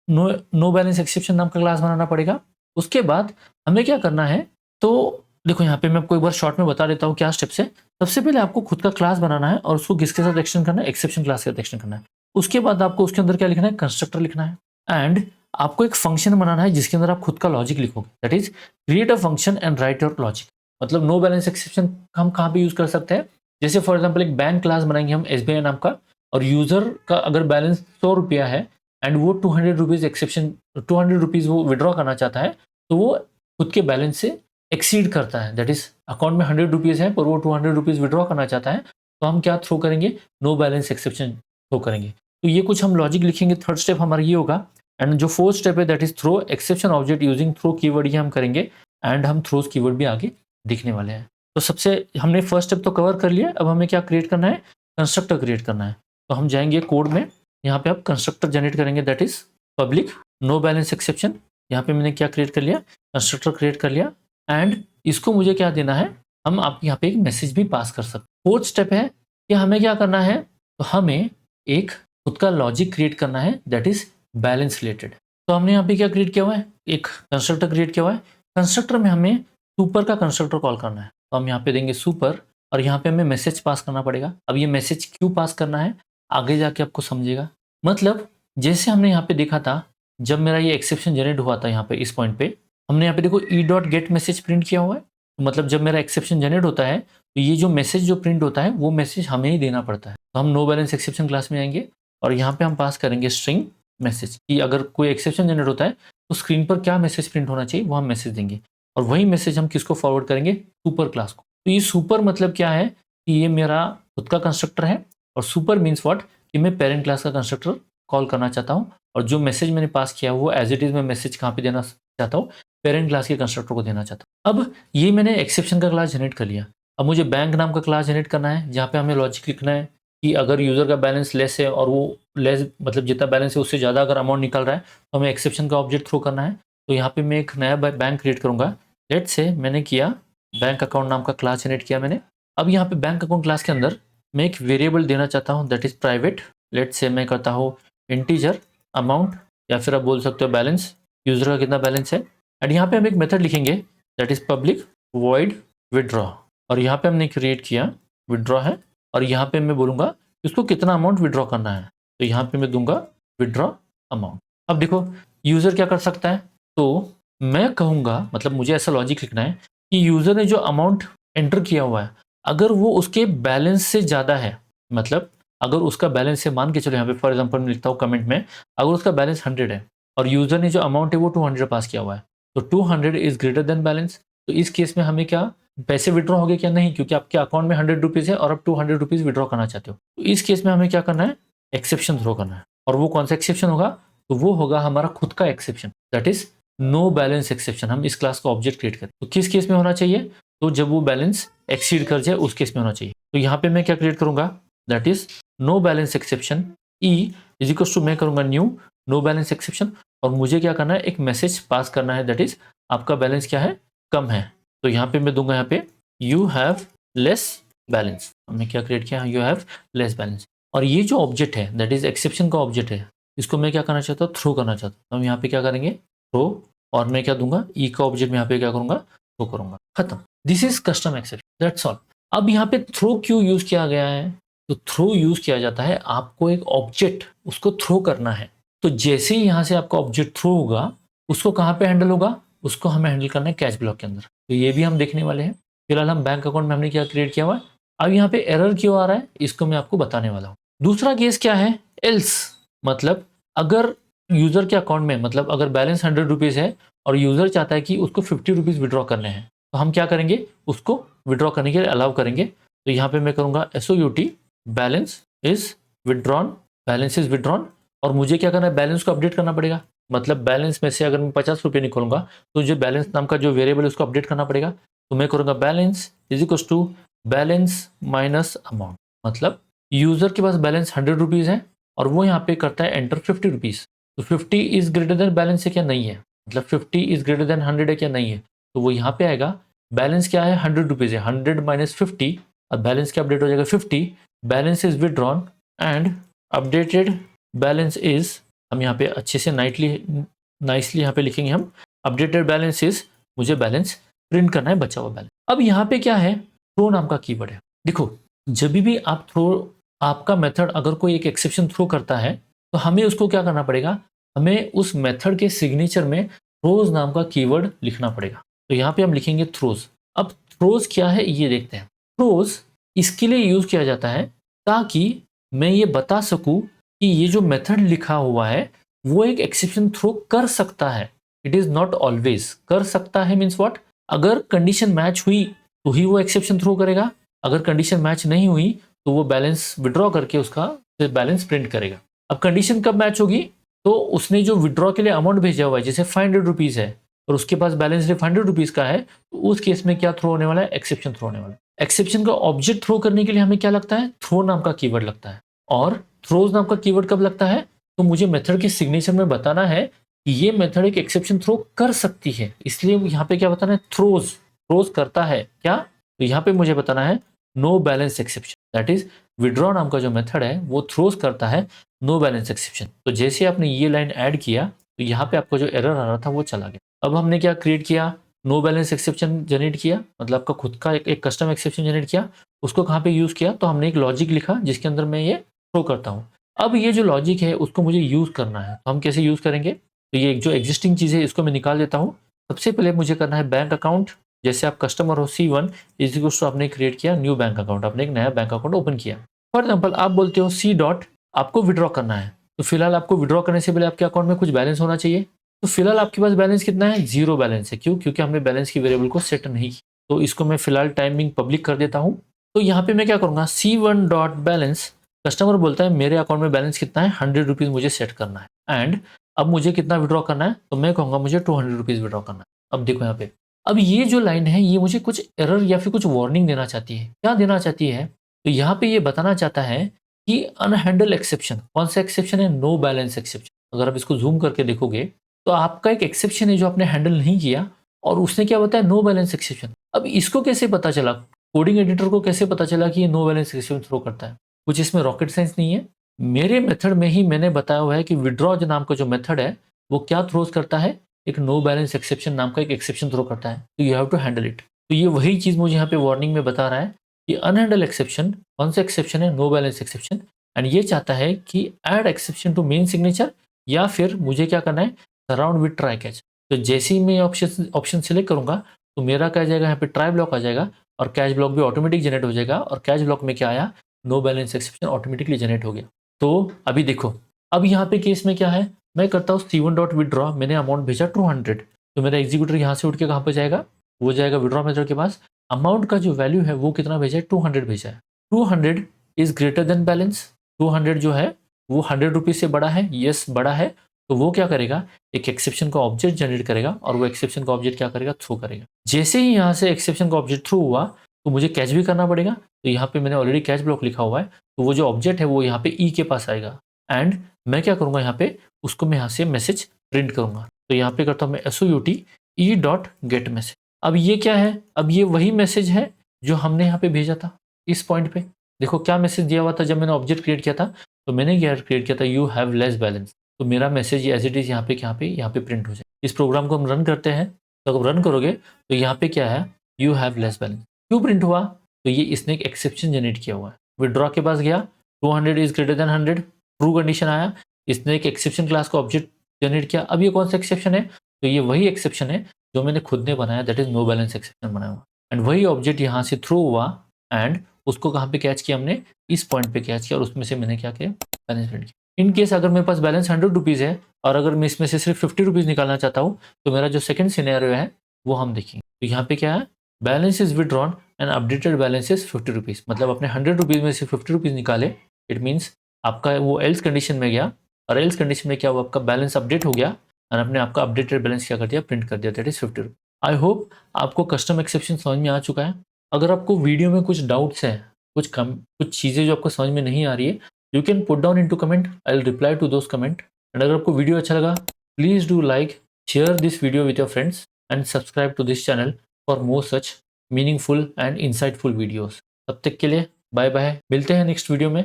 Speaker 1: नो बैलेंस एक्सेप्शन नाम का क्लास बनाना पड़ेगा। उसके बाद हमें क्या करना है, तो देखो यहाँ पे मैं आपको एक बार शॉर्ट में बता देता हूँ क्या स्टेप्स है। सबसे पहले आपको खुद का क्लास बनाना है और उसको किसके साथ एक्सटेंड करना है, एक्सेप्शन क्लास के साथ एक्सटेंड करना है। उसके बाद आपको उसके अंदर क्या लिखना है, कंस्ट्रक्टर लिखना है, एंड आपको एक फंक्शन बनाना है जिसके अंदर आप खुद का लॉजिक लिखोगे, that is create a function and right your logic. मतलब नो बैलेंस एक्सेप्शन हम कहाँ पे यूज कर सकते हैं, जैसे फॉर एग्जाम्पल एक बैंक क्लास बनाएंगे हम SBI नाम का, और यूजर का अगर बैलेंस 100 रुपया है एंड वो 200 रुपीज एक्सेप्शन 200 रुपीज वो विड्रॉ करना चाहता है, तो वो खुद के बैलेंस से एक्सीड करता है, दैट इज अकाउंट में 100 रुपीज है पर वो 200 रुपीज विड्रॉ करना चाहता है, तो हम क्या थ्रो करेंगे, नो बैलेंस एक्सेप्शन थ्रो करेंगे। तो ये कुछ हम लॉजिक लिखेंगे। थर्ड स्टेप हमारा ये होगा, एंड जो फोर्थ स्टेप है that is throw exception object using throw keyword, ये हम करेंगे, एंड हम थ्रोज कीवर्ड भी आगे दिखने वाले हैं। तो सबसे हमने फर्स्ट स्टेप तो कवर कर लिया, अब हमें क्या क्रिएट करना है, कंस्ट्रक्टर क्रिएट करना है। तो हम जाएंगे कोड में, यहाँ पे आप कंस्ट्रक्टर जनरेट करेंगे that is public no balance exception. यहाँ पे मैंने क्या क्रिएट कर लिया, कंस्ट्रक्टर क्रिएट कर लिया, एंड इसको मुझे क्या देना है, हम आप यहाँ पे एक मैसेज भी पास कर सकते। फोर्थ स्टेप है कि हमें क्या करना है, तो हमें एक खुद का लॉजिक क्रिएट करना है दैट इज बैलेंस रिलेटेड। तो हमने यहाँ पे क्या क्रिएट किया हुआ है, एक कंस्ट्रक्टर क्रिएट किया हुआ है। कंस्ट्रक्टर में हमें सुपर का कंस्ट्रक्टर कॉल करना है, तो हम यहाँ पे देंगे सुपर, और यहाँ पे हमें मैसेज पास करना पड़ेगा। अब ये मैसेज क्यों पास करना है आगे जाके आपको समझेगा। मतलब जैसे हमने यहाँ पे देखा था, जब मेरा ये एक्सेप्शन जनरेट हुआ था यहाँ पे इस पॉइंट पे, हमने यहाँ पे देखो e.get मैसेज प्रिंट किया हुआ है। तो मतलब जब मेरा एक्सेप्शन जनरेट होता है तो ये जो मैसेज जो प्रिंट होता है वो मैसेज हमें ही देना पड़ता है। तो हम नो बैलेंस एक्सेप्शन क्लास में आएंगे और यहाँ पे हम पास करेंगे स्ट्रिंग मैसेज, कि अगर कोई एक्सेप्शन जनरेट होता है तो स्क्रीन पर क्या मैसेज प्रिंट होना चाहिए वो हम मैसेज देंगे, और वही मैसेज हम किसको फॉरवर्ड करेंगे, सुपर क्लास को। तो ये सुपर मतलब क्या है कि ये मेरा खुद का कंस्ट्रक्टर है, और सुपर मीन्स व्हाट, कि मैं पेरेंट क्लास का कंस्ट्रक्टर कॉल करना चाहता हूँ, और जो मैसेज मैंने पास किया वो एज इट इज मैं मैसेज कहाँ पे देना चाहता हूँ, पेरेंट क्लास के कंस्ट्रक्टर को देना चाहता हूँ। अब ये मैंने एक्सेप्शन का क्लास जनरेट कर लिया। अब मुझे बैंक नाम का क्लास जनरेट करना है जहाँ पे हमें लॉजिक लिखना है कि अगर यूजर का बैलेंस लेस है और वो लेस मतलब जितना बैलेंस है उससे ज़्यादा अगर अमाउंट निकल रहा है तो हमें एक्सेप्शन का ऑब्जेक्ट थ्रो करना है। तो यहाँ पे मैं एक नया बैंक क्रिएट करूँगा। लेट से मैंने किया बैंक अकाउंट नाम का क्लास जनरेट किया मैंने। अब यहाँ पे बैंक अकाउंट क्लास के अंदर मैं एक वेरिएबल देना चाहता हूँ दैट इज प्राइवेट। लेट से मैं करता हूँ इंटीजर अमाउंट, या फिर आप बोल सकते हो बैलेंस, यूजर का कितना बैलेंस है। एंड यहाँ पे हम एक मेथड लिखेंगे that is public void withdraw, और यहाँ पे हमने क्रिएट किया विड्रॉ है, और यहाँ पे मैं बोलूँगा उसको कितना अमाउंट विड्रॉ करना है, तो यहाँ पे मैं दूंगा विड्रॉ अमाउंट। अब देखो यूजर क्या कर सकता है, तो मैं कहूँगा मतलब मुझे ऐसा लॉजिक लिखना है कि यूजर ने जो अमाउंट एंटर किया हुआ है अगर वो उसके बैलेंस से ज़्यादा है, मतलब अगर उसका बैलेंस है, मान के चलो यहाँ पे फॉर एग्जांपल मैं लिखता हूँ कमेंट में, अगर उसका बैलेंस 100 है और यूजर ने जो अमाउंट है वो 200 पास किया हुआ है, तो 200 इज ग्रेटर देन बैलेंस। तो इस केस में हमें क्या पैसे विड्रॉ हो गए क्या, नहीं, क्योंकि आपके अकाउंट में 100 रुपीज़ है और आप 200 रुपीज़ विड्रॉ करना चाहते हो। तो इस केस में हमें क्या करना है, एक्सेप्शन थ्रो करना है। और वो कौन सा एक्सेप्शन होगा, तो वो होगा हमारा खुद का exception that is no balance exception. हम इस क्लास का ऑब्जेक्ट क्रिएट करें तो किस केस में होना चाहिए, तो जब वो बैलेंस एक्सीड कर जाए उस केस में होना चाहिए। तो यहाँ पे मैं क्या क्रिएट करूंगा that is no balance exception E is equal to मैं करूंगा न्यू नो बैलेंस एक्सेप्शन, और मुझे क्या करना है एक मैसेज पास करना है दैट इज आपका बैलेंस क्या है, कम है। तो यहाँ पे मैं दूंगा यहाँ पे यू हैव लेस बैलेंस, हमने क्या क्रिएट किया, यू हैव लेस बैलेंस। और ये जो ऑब्जेक्ट है दैट इज एक्सेप्शन का ऑब्जेक्ट है, इसको मैं क्या करना चाहता हूँ, थ्रो करना चाहता हूँ। हम यहाँ पे क्या करेंगे, थ्रो, और मैं क्या दूंगा, ई का ऑब्जेक्ट में यहाँ पे क्या करूंगा, थ्रो करूंगा, खत्म। This is custom exception, that's all. अब यहाँ पे थ्रो क्यों यूज किया गया है, तो थ्रो यूज किया जाता है आपको एक ऑब्जेक्ट उसको थ्रो करना है, तो जैसे ही यहाँ से आपका ऑब्जेक्ट थ्रो होगा उसको कहाँ पे हैंडल होगा, उसको हमें हैंडल करना है कैच ब्लॉक के अंदर। तो ये भी हम देखने वाले हैं। फिलहाल हम बैंक अकाउंट में हमने क्या क्रिएट किया हुआ है। अब यहाँ पे एरर क्यों आ रहा है इसको मैं आपको बताने वाला हूँ। दूसरा केस क्या है, एल्स, मतलब अगर यूजर के अकाउंट में, मतलब अगर बैलेंस 100 रुपीज़ है और यूजर चाहता है कि उसको 50 रुपीज़ विड्रॉ करने हैं, तो हम क्या करेंगे, उसको विड्रॉ करने के लिए अलाउ करेंगे। तो यहाँ पे मैं करूँगा SOUT balance is withdrawn, balance is withdrawn, और मुझे क्या करना है, बैलेंस को अपडेट करना पड़ेगा। मतलब बैलेंस में से अगर मैं 50 रुपये निकालूंगा तो जो बैलेंस नाम का जो वेरिएबल है उसको अपडेट करना पड़ेगा। तो मैं करूँगा balance is equal to balance minus amount, मतलब यूजर के पास बैलेंस 100 रुपीज़ है और वो यहाँ पे करता है एंटर 50 रुपीज़। तो 50 इज ग्रेटर देन बैलेंस है क्या, नहीं है, मतलब 50 इज ग्रेटर देन 100 है क्या, नहीं है। तो वो यहाँ पे आएगा, बैलेंस क्या है, 100 रुपीज़ है, 100 माइनस 50, और बैलेंस क्या अपडेट हो जाएगा 50, balance is withdrawn and updated balance is, हम यहाँ पे अच्छे से नाइसली यहाँ पे लिखेंगे हम, अपडेटेड बैलेंस इज, मुझे बैलेंस प्रिंट करना है, बचा हुआ बैलेंस। अब यहाँ पे क्या है, थ्रो नाम का कीवर्ड है। देखो जब भी आप थ्रो, आपका मेथड अगर कोई एक एक्सेप्शन थ्रो करता है तो हमें उसको क्या करना पड़ेगा, हमें उस मेथड के सिग्नेचर में थ्रोज नाम का कीवर्ड लिखना पड़ेगा। तो यहाँ पे हम लिखेंगे थ्रोज। अब थ्रोज क्या है ये देखते हैं। थ्रोज इसके लिए यूज किया जाता है ताकि मैं ये बता सकूं कि ये जो मेथड लिखा हुआ है वो एक एक्सेप्शन थ्रो कर सकता है। इट इज नॉट ऑलवेज, कर सकता है मीन्स व्हाट, अगर कंडीशन मैच हुई तो ही वो एक्सेप्शन थ्रो करेगा, अगर कंडीशन मैच नहीं हुई तो वो बैलेंस विड्रॉ करके उसका बैलेंस प्रिंट करेगा। अब कंडीशन कब मैच होगी, तो उसने जो विड्रॉ के लिए अमाउंट भेजा हुआ है जैसे 500 रुपीज़ है और उसके पास बैलेंस 500 रुपीज़ का है, तो उस केस में क्या थ्रो होने वाला है, एक्सेप्शन थ्रो होने वाला है। एक्सेप्शन का ऑब्जेक्ट थ्रो करने के लिए हमें क्या लगता है, थ्रो नाम का कीवर्ड लगता है। और थ्रोज नाम का कीवर्ड कब लगता है, तो मुझे मेथड के सिग्नेचर में बताना है कि ये मेथड एक एक्सेप्शन थ्रो कर सकती है, इसलिए यहाँ पे क्या बताना है, थ्रोज, थ्रोज करता है क्या, तो यहाँ पे मुझे बताना है no balance exception, that is withdraw नाम का जो मेथड है वो थ्रोज करता है नो बैलेंस एक्सेप्शन। तो जैसे आपने ये लाइन ऐड किया तो यहाँ पे आपको जो एरर आ रहा था वो चला गया। अब हमने क्या क्रिएट किया, नो बैलेंस एक्सेप्शन जनरेट किया, मतलब आपका खुद का एक कस्टम एक्सेप्शन जनरेट किया। उसको कहाँ पे यूज किया, तो हमने एक लॉजिक लिखा जिसके अंदर मैं ये थ्रो करता हूँ। अब ये जो लॉजिक है उसको मुझे यूज करना है, तो हम कैसे यूज करेंगे, तो ये जो एग्जिस्टिंग चीज़ है इसको मैं निकाल देता हूँ। सबसे पहले मुझे करना है बैंक अकाउंट, जैसे आप कस्टमर हो C1 इज आपने क्रिएट किया न्यू बैंक अकाउंट, आपने एक नया बैंक अकाउंट ओपन किया। फॉर एग्जाम्पल आप बोलते हो C डॉट आपको विड्रॉ करना है, तो फिलहाल आपको विड्रॉ करने से पहले आपके अकाउंट में कुछ बैलेंस होना चाहिए। तो फिलहाल आपके पास बैलेंस कितना है, 0 बैलेंस है। क्यों, क्योंकि हमने बैलेंस की वेरिएबल को सेट नहीं किया। तो इसको मैं फिलहाल टाइमिंग पब्लिक कर देता हूँ। तो यहाँ पे मैं क्या करूँगा, C1 डॉट बैलेंस, कस्टमर बोलता है मेरे अकाउंट में बैलेंस कितना है, 100 रुपीज़ मुझे सेट करना है, एंड अब मुझे कितना विड्रॉ करना है, तो मैं कहूँगा मुझे 200 रुपीज़ विड्रॉ करना है। अब देखो यहाँ पे, अब ये जो लाइन है ये मुझे कुछ एरर या फिर कुछ वार्निंग देना चाहती है। क्या देना चाहती है, तो यहाँ पे ये बताना चाहता है कि अनहैंडल एक्सेप्शन, कौन सा एक्सेप्शन है, नो बैलेंस एक्सेप्शन। अगर आप इसको जूम करके देखोगे तो आपका एक एक्सेप्शन है जो आपने हैंडल नहीं किया और उसने क्या बताया, नो बैलेंस एक्सेप्शन। अब इसको कैसे पता चला, कोडिंग एडिटर को कैसे पता चला कि ये नो बैलेंस एक्सेप्शन थ्रो करता है, कुछ इसमें रॉकेट साइंस नहीं है। मेरे मेथड में ही मैंने बताया हुआ है कि विड्रॉ नाम का जो मेथड है वो क्या थ्रोज करता है, एक नो बैलेंस एक्सेप्शन नाम का एक एक्सेप्शन थ्रो करता है, तो you have to handle it. तो ये वही चीज़ मुझे यहाँ पे वार्निंग में बता रहा है कि अनहैंडल एक्सेप्शन, कौन सा एक्सेप्शन है, नो बैलेंस एक्सेप्शन, एंड ये चाहता है कि add exception to main signature, या फिर मुझे क्या करना है, सराउंड विद ट्राई कैच। तो जैसे ही मैं ऑप्शन सिलेक्ट करूंगा तो मेरा क्या जाएगा, यहाँ पे ट्राई ब्लॉक आ जाएगा और कैच ब्लॉक भी ऑटोमेटिक जनरेट हो जाएगा, और कैच ब्लॉक में क्या आया, no balance exception automatically generate हो गया। तो अभी देखो, अब यहाँ पे केस में क्या है, मैं करता हूँ C1 डॉट विड्रॉ, मैंने अमाउंट भेजा 200, तो मेरा एग्जीक्यूटर यहाँ से उठ के कहाँ पे जाएगा, वो जाएगा विड्रॉ मेथड के पास। अमाउंट का जो वैल्यू है वो कितना भेजा है, 200 भेजा है। 200 इज ग्रेटर देन बैलेंस, 200 जो है वो 100 रुपीज़ से बड़ा है, यस बड़ा है, तो वो क्या करेगा, एक एक्सेप्शन का ऑब्जेक्ट जनरेट करेगा और वो एक्सेप्शन का ऑब्जेक्ट क्या करेगा, थ्रो करेगा। जैसे ही यहाँ से एक्सेप्शन का ऑब्जेक्ट थ्रू हुआ तो मुझे कैच भी करना पड़ेगा, तो यहाँ पे मैंने ऑलरेडी कैच ब्लॉक लिखा हुआ है, तो वो जो ऑब्जेक्ट है वो यहाँ पे ई के पास आएगा, एंड मैं क्या करूँगा, यहाँ पे उसको मैं यहाँ से मैसेज प्रिंट करूँगा। तो यहाँ पे करता हूँ मैं SOUT E dot gate message. अब ये क्या है, अब ये वही मैसेज है जो हमने यहाँ पे भेजा था इस पॉइंट पे, देखो क्या मैसेज दिया हुआ था जब मैंने ऑब्जेक्ट क्रिएट किया था, तो मैंने क्या क्रिएट किया था, यू हैव लेस बैलेंस। तो मेरा मैसेज एज इट इज़ यहाँ पे प्रिंट हो जाए। इस प्रोग्राम को हम रन करते हैं, तो अगर रन करोगे तो यहाँ पे क्या है, यू हैव लेस बैलेंस। क्यों प्रिंट हुआ, तो ये इसने एक एक्सेप्शन जनरेट किया हुआ है। विड्रॉ के पास गया, 200 is greater than 100, true condition आया, इसने एक एक्सेप्शन क्लास का ऑब्जेक्ट जनरेट किया। अब ये कौन सा एक्सेप्शन है, तो ये वही एक्सेप्शन है जो मैंने खुद ने बनाया, that is no balance exception बनाया हुआ। एंड वही ऑब्जेक्ट यहाँ से थ्रो हुआ एंड उसको कहाँ पे कैच किया हमने, इस पॉइंट पे कैच किया और उसमें से मैंने क्या किया, बैलेंस प्रिंट किया। इन केस अगर मेरे पास बैलेंस 100 रुपीज़ है और अगर मैं इसमें से सिर्फ 50 रुपीज़ निकालना चाहता हूँ, तो मेरा जो सेकंड सिनेरियो है वो हम देखेंगे। तो यहाँ पे क्या है, balance is withdrawn and updated balance is 50 rupees. मतलब अपने 100 रुपीज़ में से 50 रुपीज़ निकाले, इट मीन्स आपका वो एल्स कंडीशन में गया और एल्स कंडीशन में क्या हुआ, आपका बैलेंस अपडेट हो गया और आपने आपका अपडेटेड बैलेंस क्या कर दिया, प्रिंट कर दिया, that is 50 rupees. I hope आपको कस्टम एक्सेप्शन समझ में आ चुका है। अगर आपको वीडियो में कुछ डाउट्स हैं, कुछ चीज़ें जो आपको समझ में नहीं आ रही है, you can put down into comment, I will reply to those comment. And अगर आपको वीडियो अच्छा लगा, please do like, share this video with your friends and subscribe to this channel for more such meaningful and insightful videos. तब तक के लिए bye bye, मिलते हैं नेक्स्ट वीडियो में।